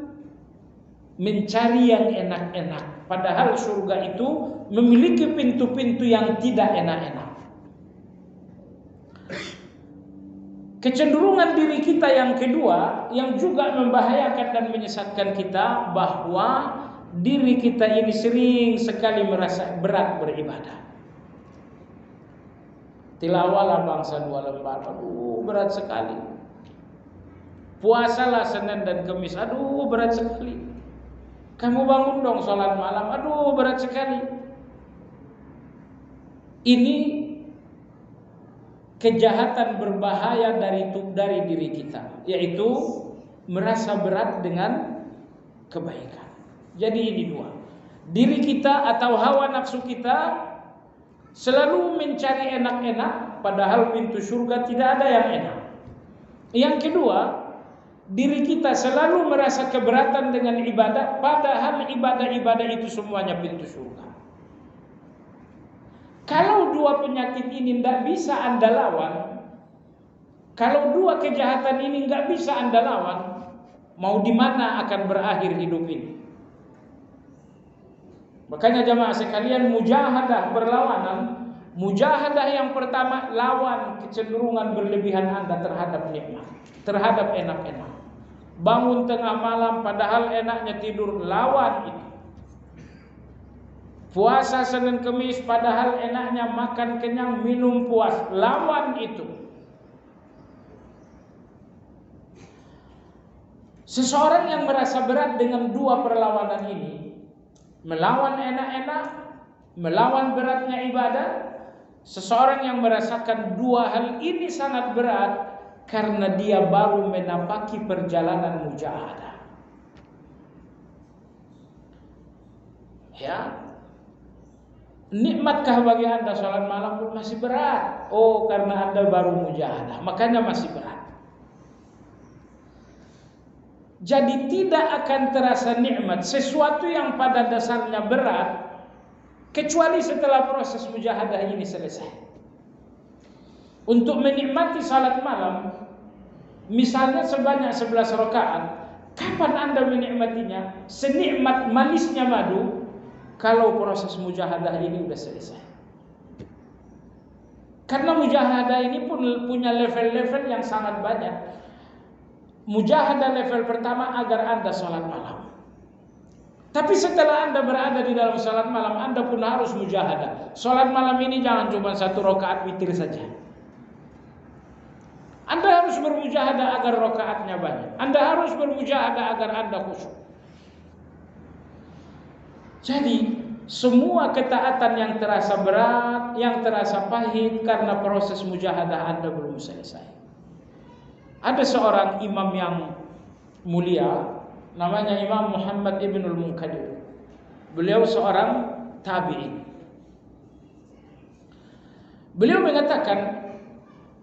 mencari yang enak-enak. Padahal surga itu memiliki pintu-pintu yang tidak enak-enak. Kecenderungan diri kita yang kedua, yang juga membahayakan dan menyesatkan kita, bahwa diri kita ini sering sekali merasa berat beribadah. Tilawalah bangsa 2 lembar, aduh berat sekali. Puasalah Senin dan Kemis, aduh berat sekali. Kamu bangun dong sholat malam, aduh berat sekali. Ini kejahatan berbahaya dari diri kita, yaitu merasa berat dengan kebaikan. Jadi ini dua, diri kita atau hawa nafsu kita selalu mencari enak-enak, padahal pintu surga tidak ada yang enak. Yang kedua, diri kita selalu merasa keberatan dengan ibadah, padahal ibadah-ibadah itu semuanya pintu surga. Kalau dua penyakit ini tidak bisa Anda lawan, kalau dua kejahatan ini tidak bisa Anda lawan, mau di mana akan berakhir hidup ini? Makanya jamaah sekalian, mujahadah berlawanan. Mujahadah yang pertama, lawan kecenderungan berlebihan Anda terhadap nikmat, terhadap enak-enak. Bangun tengah malam padahal enaknya tidur, lawan itu. Puasa Senin Kemis padahal enaknya makan kenyang, minum puas, lawan itu. Seseorang yang merasa berat dengan dua perlawanan ini, melawan enak-enak, melawan beratnya ibadah, seseorang yang merasakan dua hal ini sangat berat, karena dia baru menapaki perjalanan mujahadah. Ya, nikmatkah bagi Anda sholat malam pun masih berat? Oh, karena Anda baru mujahadah, makanya masih berat. Jadi tidak akan terasa nikmat sesuatu yang pada dasarnya berat, kecuali setelah proses mujahadah ini selesai. Untuk menikmati salat malam, misalnya sebanyak 11 rakaat, kapan Anda menikmatinya? Senikmat manisnya madu, kalau proses mujahadah ini sudah selesai. Karena mujahadah ini pun punya level-level yang sangat banyak. Mujahadah level pertama agar Anda sholat malam. Tapi setelah Anda berada di dalam sholat malam, Anda pun harus mujahadah. Sholat malam ini jangan cuma 1 rakaat witir saja. Anda harus bermujahadah agar rakaatnya banyak. Anda harus bermujahadah agar Anda khusyuk. Jadi semua ketaatan yang terasa berat, yang terasa pahit karena proses mujahadah Anda belum selesai. Ada seorang imam yang mulia, namanya Imam Muhammad Ibnul Munkadir. Beliau seorang tabi'in. Beliau mengatakan,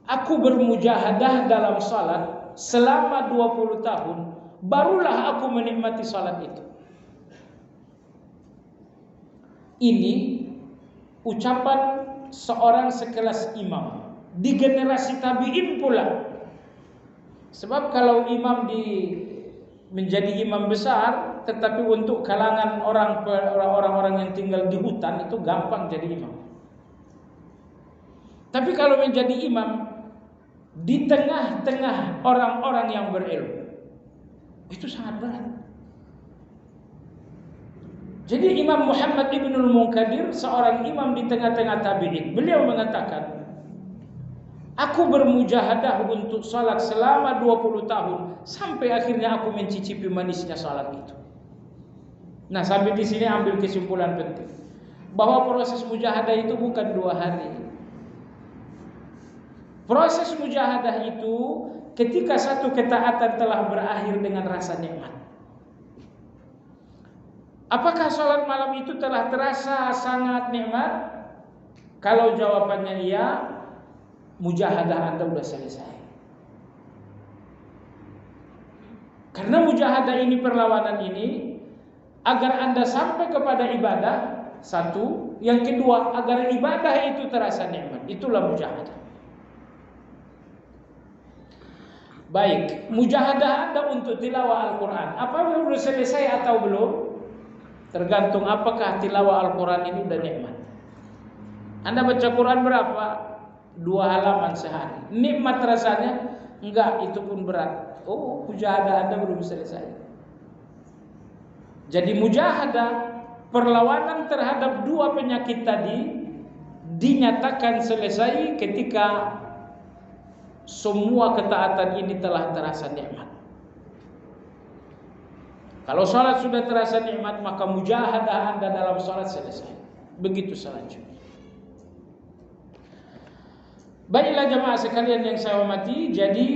aku bermujahadah dalam salat selama 20 tahun, barulah aku menikmati salat itu. Ini ucapan seorang sekelas imam di generasi tabi'in pula. Sebab kalau imam menjadi imam besar, tetapi untuk kalangan orang-orang yang tinggal di hutan itu gampang jadi imam. Tapi kalau menjadi imam di tengah-tengah orang-orang yang berilmu, itu sangat berat. Jadi Imam Muhammad Ibnul Munkadir, seorang imam di tengah-tengah tabi'in, beliau mengatakan, aku bermujahadah untuk salat selama 20 tahun sampai akhirnya aku mencicipi manisnya salat itu. Nah, sampai di sini ambil kesimpulan penting bahwa proses mujahadah itu bukan 2 hari. Proses mujahadah itu ketika satu ketaatan telah berakhir dengan rasa nikmat. Apakah salat malam itu telah terasa sangat nikmat? Kalau jawabannya iya, mujahadah Anda sudah selesai. Karena mujahadah ini, perlawanan ini, agar Anda sampai kepada ibadah, satu. Yang kedua, agar ibadah itu terasa nikmat. Itulah mujahadah. Baik, mujahadah Anda untuk tilawah Al-Quran, apa belum selesai atau belum? Tergantung apakah tilawah Al-Quran ini udah nikmat. Anda baca Quran berapa? 2 halaman sehari. Nikmat rasanya? Enggak, itu pun berat. Oh, mujahadah Anda belum selesai. Jadi mujahadah, perlawanan terhadap 2 penyakit tadi, dinyatakan selesai ketika semua ketaatan ini telah terasa nikmat. Kalau salat sudah terasa nikmat, maka mujahadah Anda dalam salat selesai. Begitu selanjutnya. Baiklah jemaah sekalian yang saya hormati, jadi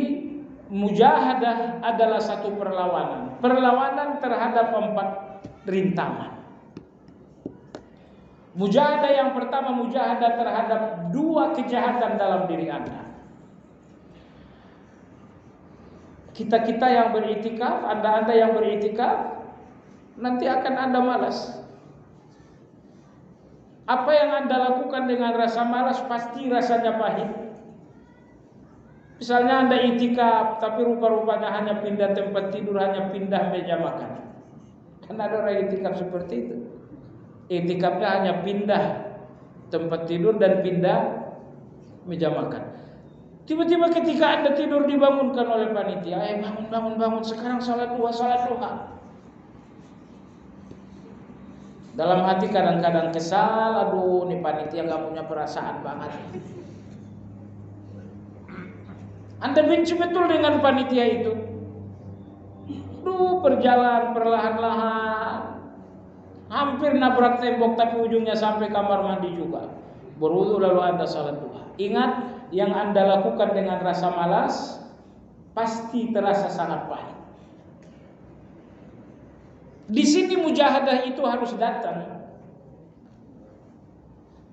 mujahadah adalah satu perlawanan. Perlawanan terhadap 4 rintangan. Mujahadah yang pertama, mujahadah terhadap 2 kejahatan dalam diri Anda. Kita-kita yang beriktikaf, Anda yang beriktikaf, nanti akan Anda malas. Apa yang Anda lakukan dengan rasa malas pasti rasanya pahit. Misalnya Anda iktikaf, tapi rupa-rupanya hanya pindah tempat tidur, hanya pindah meja makan. Kan ada orang iktikaf seperti itu. Iktikafnya hanya pindah tempat tidur dan pindah meja makan. Tiba-tiba ketika Anda tidur dibangunkan oleh panitia, bangun, sekarang salat duha. Dalam hati kadang-kadang kesal, aduh nih panitia gak punya perasaan banget. Anda benci betul dengan panitia itu. Berjalan perlahan-lahan, hampir nabrak tembok tapi ujungnya sampai kamar mandi juga. Berwudu lalu Anda salat duha. Ingat, yang Anda lakukan dengan rasa malas pasti terasa sangat pahit. Di sini mujahadah itu harus datang.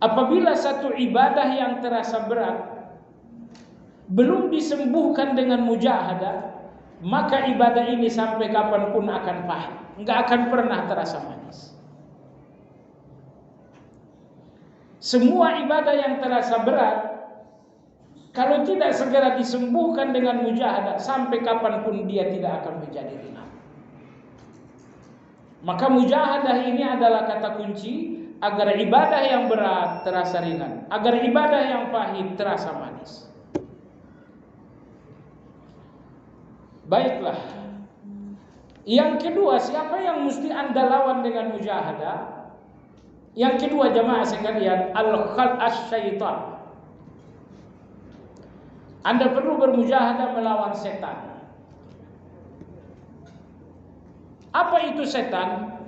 Apabila satu ibadah yang terasa berat belum disembuhkan dengan mujahadah, maka ibadah ini sampai kapanpun akan pahit, nggak akan pernah terasa manis. Semua ibadah yang terasa berat, kalau tidak segera disembuhkan dengan mujahadah, sampai kapanpun dia tidak akan menjadi ringan. Maka mujahadah ini adalah kata kunci agar ibadah yang berat terasa ringan, agar ibadah yang pahit terasa manis. Baiklah. Yang kedua, siapa yang mesti Anda lawan dengan mujahadah? Yang kedua jemaah sekalian, al-khal asy-syaitan. Anda perlu bermujahadah melawan setan. Apa itu setan?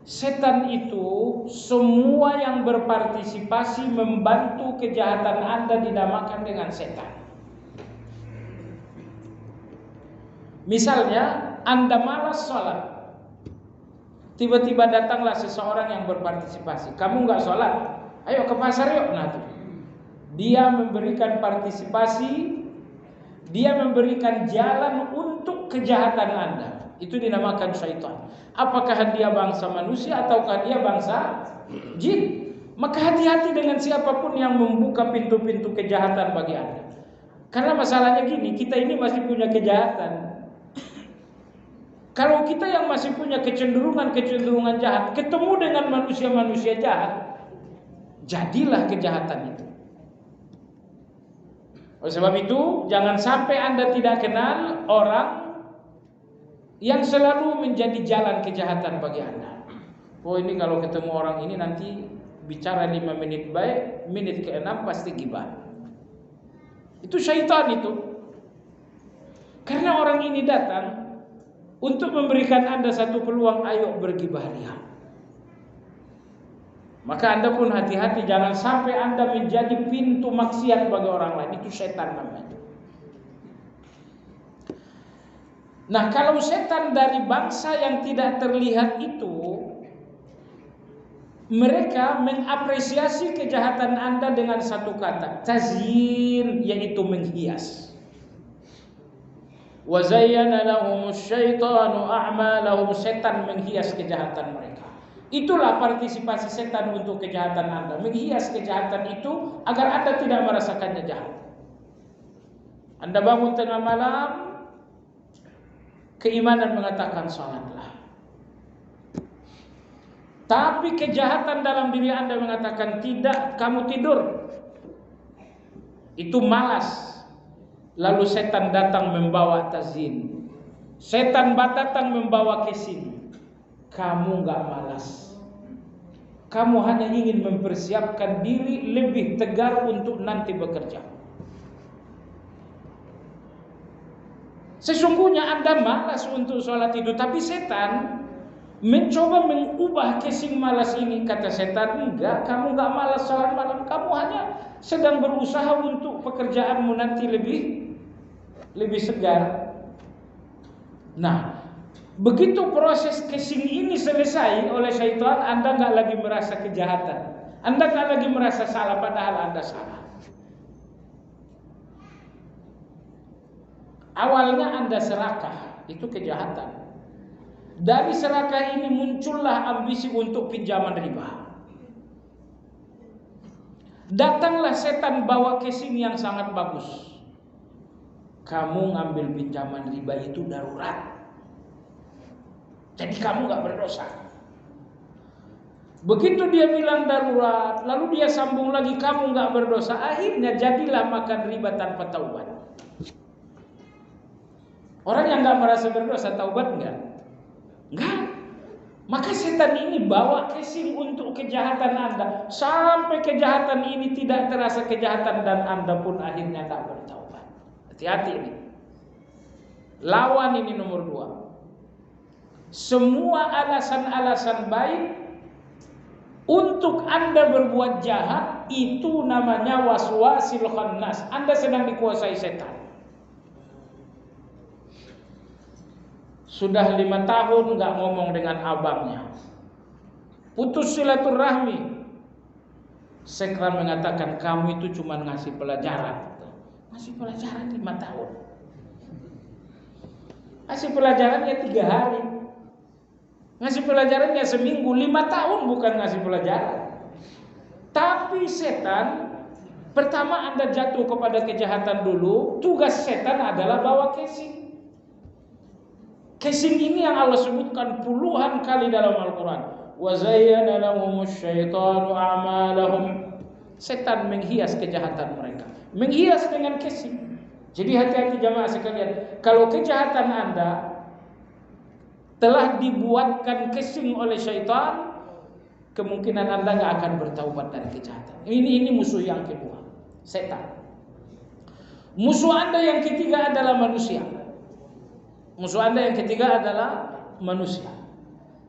Setan itu semua yang berpartisipasi membantu kejahatan Anda dinamakan dengan setan. Misalnya Anda malas sholat, tiba-tiba datanglah seseorang yang berpartisipasi. Kamu nggak sholat, ayo ke pasar yuk. Nah, tuh. Dia memberikan partisipasi, dia memberikan jalan untuk kejahatan Anda. Itu dinamakan syaitan. Apakah dia bangsa manusia ataukah dia bangsa jin? Maka hati-hati dengan siapapun yang membuka pintu-pintu kejahatan bagi Anda. Karena masalahnya gini, kita ini masih punya kejahatan. Kalau kita yang masih punya kecenderungan jahat, ketemu dengan manusia-manusia jahat, jadilah kejahatan itu. Oleh sebab itu, jangan sampai Anda tidak kenal orang yang selalu menjadi jalan kejahatan bagi Anda. Oh, ini kalau ketemu orang ini nanti bicara 5 menit baik, menit ke-6 pasti gibah. Itu syaitan itu. Karena orang ini datang untuk memberikan Anda satu peluang, ayo bergibah dia. Maka Anda pun hati-hati, jangan sampai Anda menjadi pintu maksiat bagi orang lain. Itu setan namanya. Nah, kalau setan dari bangsa yang tidak terlihat itu, mereka mengapresiasi kejahatan Anda dengan satu kata, tazyin, yaitu menghias. Wa zayyana lahumus syaitanu a'malahum, setan menghias kejahatan mereka. Itulah partisipasi setan untuk kejahatan Anda, menghias kejahatan itu agar Anda tidak merasakannya jahat. Anda bangun tengah malam, keimanan mengatakan salatlah. Tapi kejahatan dalam diri Anda mengatakan tidak, kamu tidur. Itu malas. Lalu setan datang membawa tazyin. Setan datang membawa kesing. Kamu gak malas. Kamu hanya ingin mempersiapkan diri lebih tegar untuk nanti bekerja. Sesungguhnya Anda malas untuk sholat itu, tapi setan mencoba mengubah kesing malas ini. Kata setan, enggak, kamu enggak malas sholat malam, kamu hanya sedang berusaha untuk pekerjaanmu nanti lebih segar. Nah, begitu proses kesing ini selesai oleh syaitan, Anda enggak lagi merasa kejahatan, Anda enggak lagi merasa salah, padahal Anda salah. Awalnya Anda serakah, itu kejahatan. Dari serakah ini muncullah ambisi untuk pinjaman riba. Datanglah setan bawa casing yang sangat bagus. Kamu ngambil pinjaman riba itu darurat, jadi kamu gak berdosa. Begitu dia bilang darurat, lalu dia sambung lagi, kamu gak berdosa. Akhirnya jadilah makan riba tanpa taubat. Orang yang gak merasa berdosa taubat enggak? Enggak. Maka setan ini bawa casing untuk kejahatan Anda, sampai kejahatan ini tidak terasa kejahatan dan Anda pun akhirnya tak bertaubat. Hati-hati ini. Lawan ini nomor 2. Semua alasan-alasan baik untuk Anda berbuat jahat itu namanya waswasil khannas. Anda sedang dikuasai setan. Sudah 5 tahun gak ngomong dengan abangnya, putus silaturahmi. Setan mengatakan kamu itu cuma ngasih pelajaran. Ngasih pelajaran 5 tahun. Ngasih pelajarannya 3 hari. Ngasih pelajarannya seminggu. 5 tahun bukan ngasih pelajaran. Tapi setan, pertama Anda jatuh kepada kejahatan dulu. Tugas setan adalah bawa casing. Casing ini yang Allah sebutkan puluhan kali dalam Al-Quran. Wa zayyana lahumus syaitanu a'malahum. Setan menghias kejahatan mereka, menghias dengan casing. Jadi hati-hati jamaah sekalian. Kalau kejahatan Anda telah dibuatkan casing oleh syaitan, kemungkinan Anda gak akan bertaubat dari kejahatan. Ini musuh yang kedua, setan. Musuh Anda yang ketiga adalah manusia. Musuh Anda yang ketiga adalah manusia.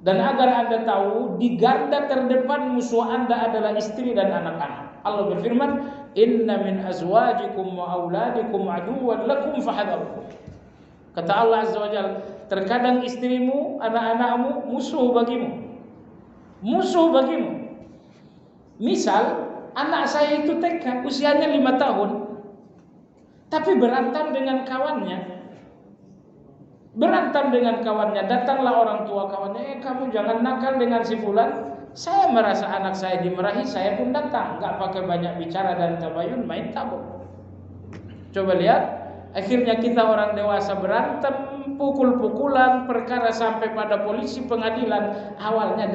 Dan agar Anda tahu, di garda terdepan musuh Anda adalah istri dan anak-anak. Allah berfirman, "Inna min azwajikum wa auladikum aduwwan lakum fahadharuhum." Kata Allah Azza wa Jalla, terkadang istrimu, anak-anakmu musuh bagimu. Musuh bagimu. Misal, anak saya itu TK, usianya 5 tahun, tapi berantem dengan kawannya. Datanglah orang tua kawannya, kamu jangan nakal dengan si fulan. Saya merasa anak saya dimarahi, saya pun datang, nggak pakai banyak bicara dan tabayun, main tabuk. Coba lihat, akhirnya kita orang dewasa berantem, pukul-pukulan, perkara sampai pada polisi, pengadilan, awalnya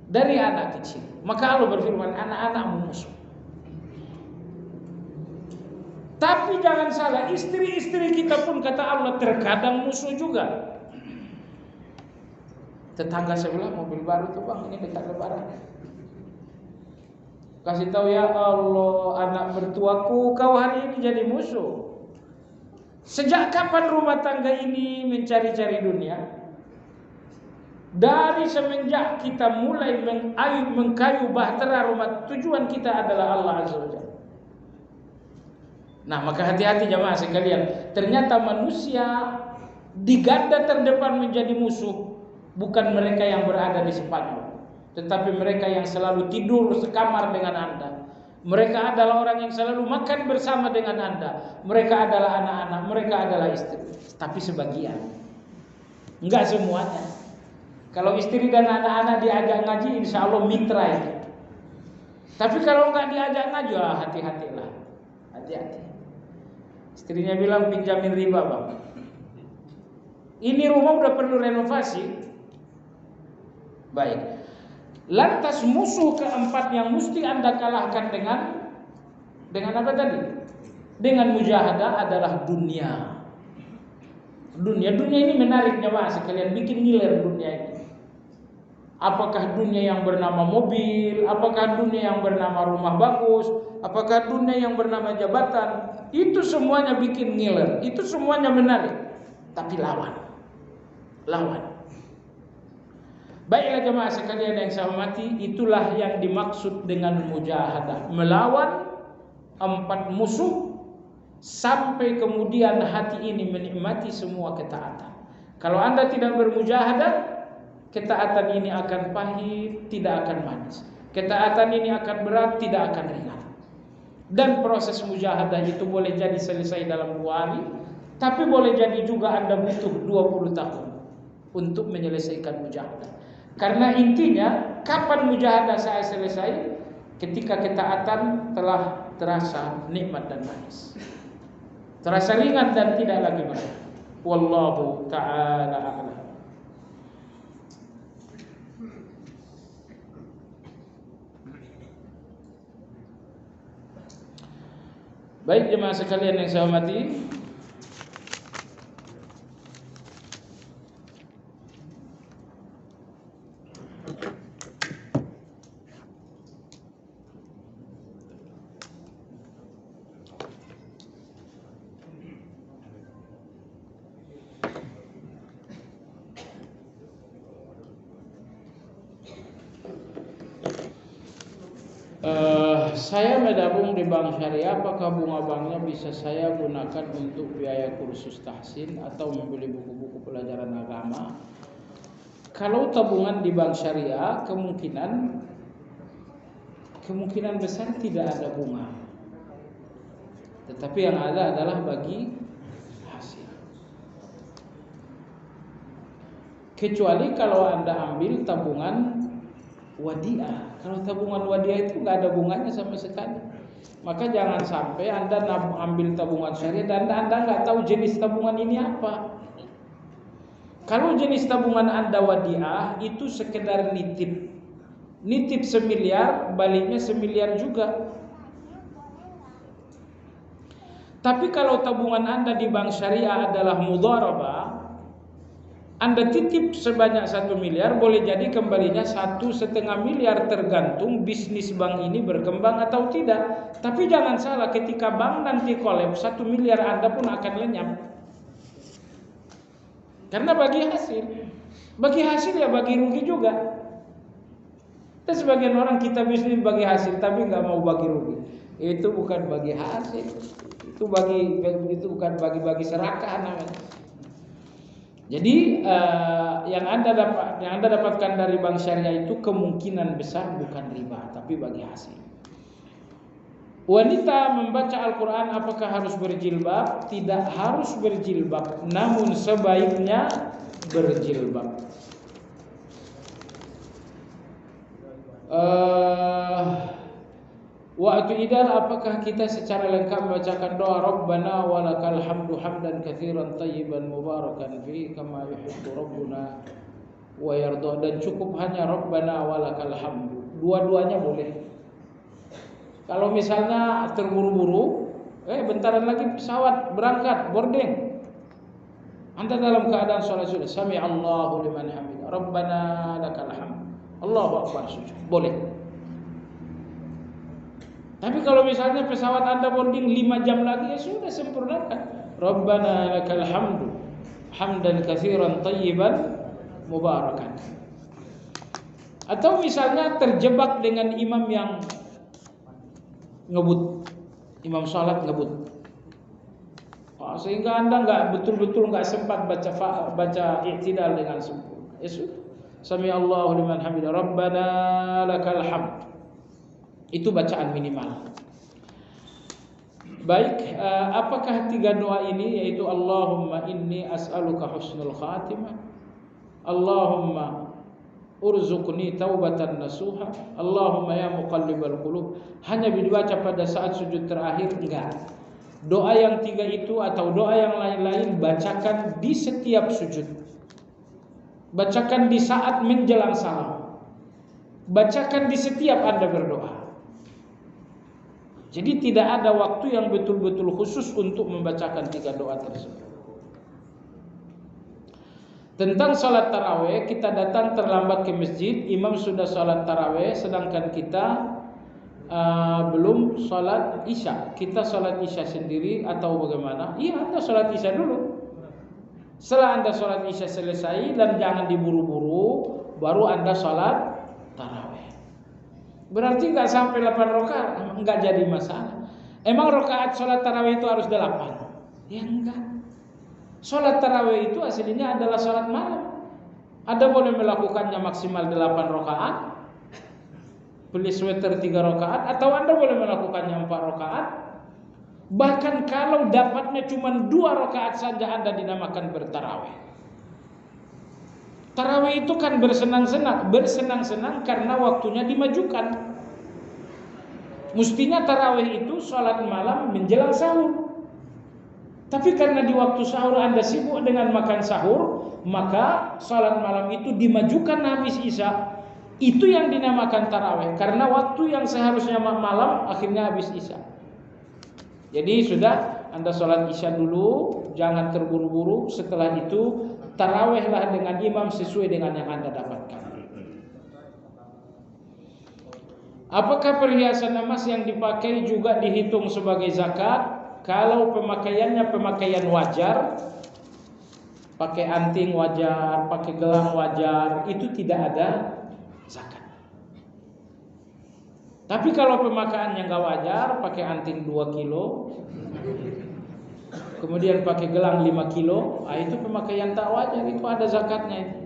dari anak kecil. Maka Allah berfirman, anak-anakmu musuh. Tapi jangan salah, istri-istri kita pun kata Allah terkadang musuh juga. Tetangga sebelah mobil baru tuh bang, ini dekat lebaran. Kasih tahu, ya Allah, anak mertuaku, kau hari ini jadi musuh. Sejak kapan rumah tangga ini mencari-cari dunia? Dari semenjak kita mulai mengkayu bahtera rumah, tujuan kita adalah Allah Azza wa Jalla. Nah, maka hati-hati jamaah sekalian. Ternyata manusia di garda terdepan menjadi musuh bukan mereka yang berada di Spanyol, tetapi mereka yang selalu tidur sekamar dengan Anda. Mereka adalah orang yang selalu makan bersama dengan Anda. Mereka adalah anak-anak, mereka adalah istri. Tapi sebagian, enggak semuanya. Kalau istri dan anak-anak diajak ngaji, insya Allah mitra itu. Tapi kalau enggak diajak ngaji, hati-hatilah. Hati-hati. Istrinya bilang pinjamin riba bang. Ini rumah udah perlu renovasi. Baik. Lantas musuh keempat yang mesti Anda kalahkan dengan apa tadi? Dengan mujahadah adalah dunia. Dunia ini menarik jemaah sekalian, bikin ngiler dunia ini. Apakah dunia yang bernama mobil, apakah dunia yang bernama rumah bagus, apakah dunia yang bernama jabatan, itu semuanya bikin ngiler, itu semuanya menarik. Tapi lawan. Baiklah jemaah sekalian yang saya hormati, itulah yang dimaksud dengan mujahadah. Melawan 4 musuh sampai kemudian hati ini menikmati semua ketaatan. Kalau Anda tidak bermujahadah, ketaatan ini akan pahit, tidak akan manis. Ketaatan ini akan berat, tidak akan ringan. Dan proses mujahadah itu boleh jadi selesai dalam 2 hari, tapi boleh jadi juga Anda butuh 20 tahun untuk menyelesaikan mujahadah. Karena intinya, kapan mujahadah saya selesai? Ketika ketaatan telah terasa nikmat dan manis, terasa ringan dan tidak lagi berat. Wallahu ta'ala a'lam. Baik jemaah sekalian yang saya hormati, saya menabung di bank syariah, apakah bunga banknya bisa saya gunakan untuk biaya kursus tahsin atau membeli buku-buku pelajaran agama? Kalau tabungan di bank syariah, kemungkinan besar tidak ada bunga. Tetapi yang ada adalah bagi hasil. Kecuali kalau Anda ambil tabungan wadiah. Kalau tabungan wadiah itu nggak ada bunganya sama sekali. Maka jangan sampai Anda ambil tabungan syariah dan Anda nggak tahu jenis tabungan ini apa. Kalau jenis tabungan Anda wadiah, itu sekedar nitip 1 miliar, baliknya 1 miliar juga. Tapi kalau tabungan Anda di bank syariah adalah mudharabah, Anda titip sebanyak 1 miliar, boleh jadi kembalinya 1,5 miliar, tergantung bisnis bank ini berkembang atau tidak. Tapi jangan salah, ketika bank nanti kolaps, 1 miliar Anda pun akan lenyap. Karena bagi hasil. Bagi hasil ya bagi rugi juga. Dan sebagian orang kita bisnis bagi hasil tapi nggak mau bagi rugi. Itu bukan bagi hasil. Itu bukan bagi serakah namanya. Jadi yang anda dapatkan dari bank syariah itu kemungkinan besar bukan riba tapi bagi hasil. Wanita membaca Al-Quran apakah harus berjilbab? Tidak harus berjilbab, namun sebaiknya berjilbab. Waktu idal apakah kita secara lengkap membacakan doa Rabbana walakal hamdu hamdan katsiran tayyiban mubarakan fi kama yuhibbu rabbuna wa yarda, dan cukup hanya Rabbana walakal hamdu. Dua-duanya boleh. Kalau misalnya terburu-buru, bentaran lagi pesawat berangkat boarding, anda dalam keadaan sholat sudah sami Allahu liman hamidah Rabbana lakal hamd Allahu akbar sujud, boleh. Tapi kalau misalnya pesawat anda boarding 5 jam lagi, ya sudah sempurnakan Rabbana lakal hamdu hamdan katsiran tayyiban mubarakan. Atau misalnya terjebak dengan imam yang ngebut, imam salat ngebut, sehingga anda betul-betul nggak sempat baca i'tidal dengan sempurna. Ya sudah, sami Allahu liman hamidah Rabbana lakal hamd. Itu bacaan minimal. Baik, apakah 3 doa ini, yaitu Allahumma inni as'aluka husnul khatimah, Allahumma urzuqni taubatan nasuha, Allahumma ya muqallibal qulub, hanya dibaca pada saat sujud terakhir? Enggak. Doa yang 3 itu atau doa yang lain-lain bacakan di setiap sujud. Bacakan di saat menjelang salam. Bacakan di setiap Anda berdoa. Jadi tidak ada waktu yang betul-betul khusus untuk membacakan 3 doa tersebut. Tentang salat tarawih, kita datang terlambat ke masjid, imam sudah salat tarawih, sedangkan kita belum salat isya. Kita salat isya sendiri atau bagaimana? Iya, Anda salat isya dulu. Setelah Anda salat isya selesai, dan jangan diburu-buru, baru Anda salat tarawih. Berarti nggak sampai 8 rakaat, nggak jadi masalah. Emang rakaat salat tarawih itu harus 8? Ya enggak. Salat tarawih itu aslinya adalah salat malam. Anda boleh melakukannya maksimal 8 rakaat, beli sweater 3 rakaat, atau Anda boleh melakukannya 4 rakaat. Bahkan kalau dapatnya cuma 2 rakaat saja, Anda dinamakan bertarawih. Tarawih itu kan bersenang-senang karena waktunya dimajukan. Mestinya tarawih itu salat malam menjelang sahur. Tapi karena di waktu sahur Anda sibuk dengan makan sahur, maka salat malam itu dimajukan habis isya. Itu yang dinamakan tarawih, karena waktu yang seharusnya malam akhirnya habis isya. Jadi sudah, Anda salat isya dulu, jangan terburu-buru. Setelah itu tarawihlah dengan imam sesuai dengan yang Anda dapatkan. Apakah perhiasan emas yang dipakai juga dihitung sebagai zakat? Kalau pemakaiannya pemakaian wajar, pakai anting wajar, pakai gelang wajar, itu tidak ada zakat. Tapi kalau pemakaiannya nggak wajar, pakai anting 2 kilo, kemudian pakai gelang 5 kilo, itu pemakaian tak wajar, itu ada zakatnya itu.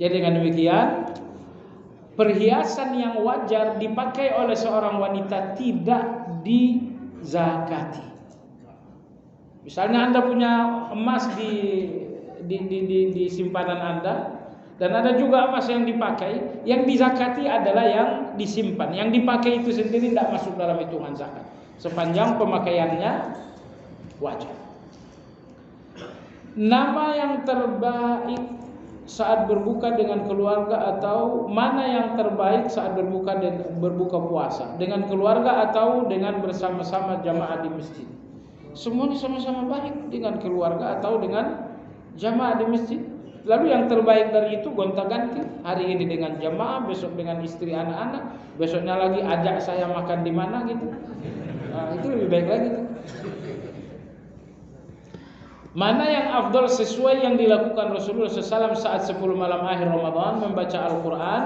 Jadi dengan demikian, perhiasan yang wajar dipakai oleh seorang wanita tidak dizakati. Misalnya Anda punya emas di simpanan Anda, dan ada juga emas yang dipakai, yang dizakati adalah yang disimpan. Yang dipakai itu sendiri tidak masuk dalam hitungan zakat, sepanjang pemakaiannya wajar. Nama yang terbaik saat berbuka dengan keluarga, atau mana yang terbaik saat berbuka puasa, dengan keluarga atau dengan bersama-sama jamaah di masjid? Semuanya sama-sama baik, dengan keluarga atau dengan jamaah di masjid. Lalu yang terbaik dari itu gonta-ganti, hari ini dengan jamaah, besok dengan istri anak-anak, besoknya lagi ajak saya makan di mana gitu. Itu lebih baik lagi. Mana yang afdal sesuai yang dilakukan Rasulullah SAW saat 10 malam akhir Ramadan, membaca Al-Quran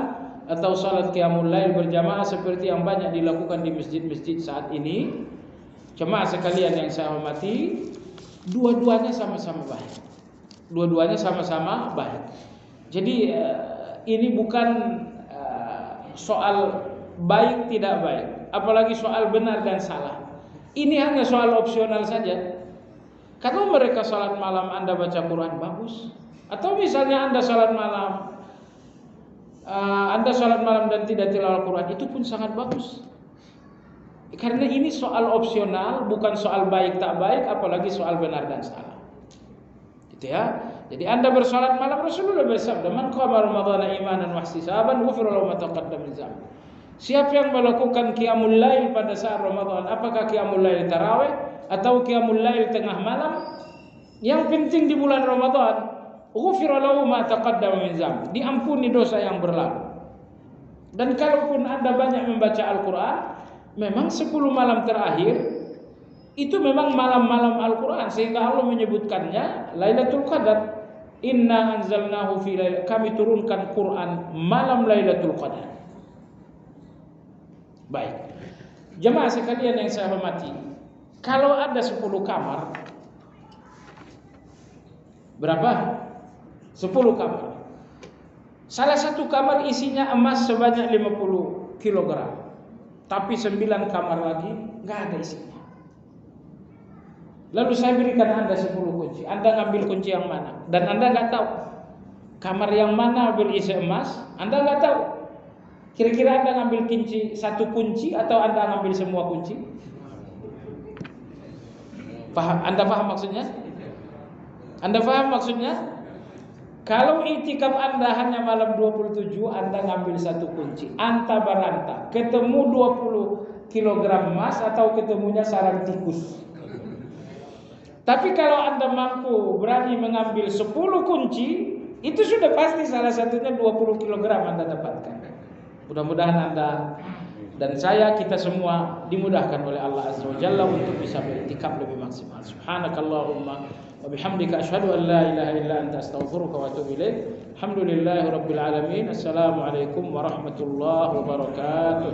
atau salat qiyamul lail berjamaah seperti yang banyak dilakukan di masjid-masjid saat ini. Jemaah sekalian yang saya hormati, dua-duanya sama-sama baik. Dua-duanya sama-sama baik. Jadi ini bukan soal baik tidak baik, apalagi soal benar dan salah. Ini hanya soal opsional saja. Kalau mereka salat malam Anda baca Quran, bagus. Atau misalnya Anda salat malam dan tidak tilawah Quran, itu pun sangat bagus. Karena ini soal opsional, bukan soal baik tak baik, apalagi soal benar dan salah. Gitu ya. Jadi Anda bersalat malam, Rasulullah bersabda, "Man qama ramadhana imanan wa ihtisaban, ghufira lahu ma taqaddama min dzambi." Siapa yang melakukan qiyamul lail pada saat Ramadan, apakah qiyamul lail tarawih atau qiyamul lail tengah malam, yang penting di bulan Ramadan, ghufira lahu ma taqaddama min dzambi, diampuni dosa yang berlalu. Dan kalaupun Anda banyak membaca Al-Qur'an, memang 10 malam terakhir itu memang malam-malam Al-Quran, sehingga Allah menyebutkannya Lailatul Qadar. Inna anzalnahu fi lail, kami turunkan Quran malam Lailatul Qadar. Baik, jemaah sekalian yang saya hormati, kalau ada 10 kamar, berapa? 10 kamar. Salah satu kamar isinya emas sebanyak 50 kg, tapi 9 kamar lagi nggak ada isinya. Lalu saya berikan Anda 10 kunci, Anda ngambil kunci yang mana? Dan Anda nggak tahu kamar yang mana berisi emas, Anda nggak tahu. Kira-kira Anda ngambil kunci satu kunci atau Anda ngambil semua kunci? Paham? Anda paham maksudnya? Anda paham maksudnya? Kalau itikaf Anda hanya malam 27, Anda ngambil satu kunci, anta baranta, ketemu 20 kg emas atau ketemunya sarang tikus. Tapi kalau Anda mampu berani mengambil 10 kunci, itu sudah pasti salah satunya 20 kg Anda dapatkan. Mudah-mudahan Anda dan saya, kita semua dimudahkan oleh Allah Azza wa Jalla untuk bisa beriktikaf lebih maksimal. Subhanakallahumma wa bihamdika asyhadu an la ilaha illa anta astaghfiruka wa atubu ilaik. Alhamdulillahirabbil alamin. Assalamualaikum warahmatullahi wabarakatuh.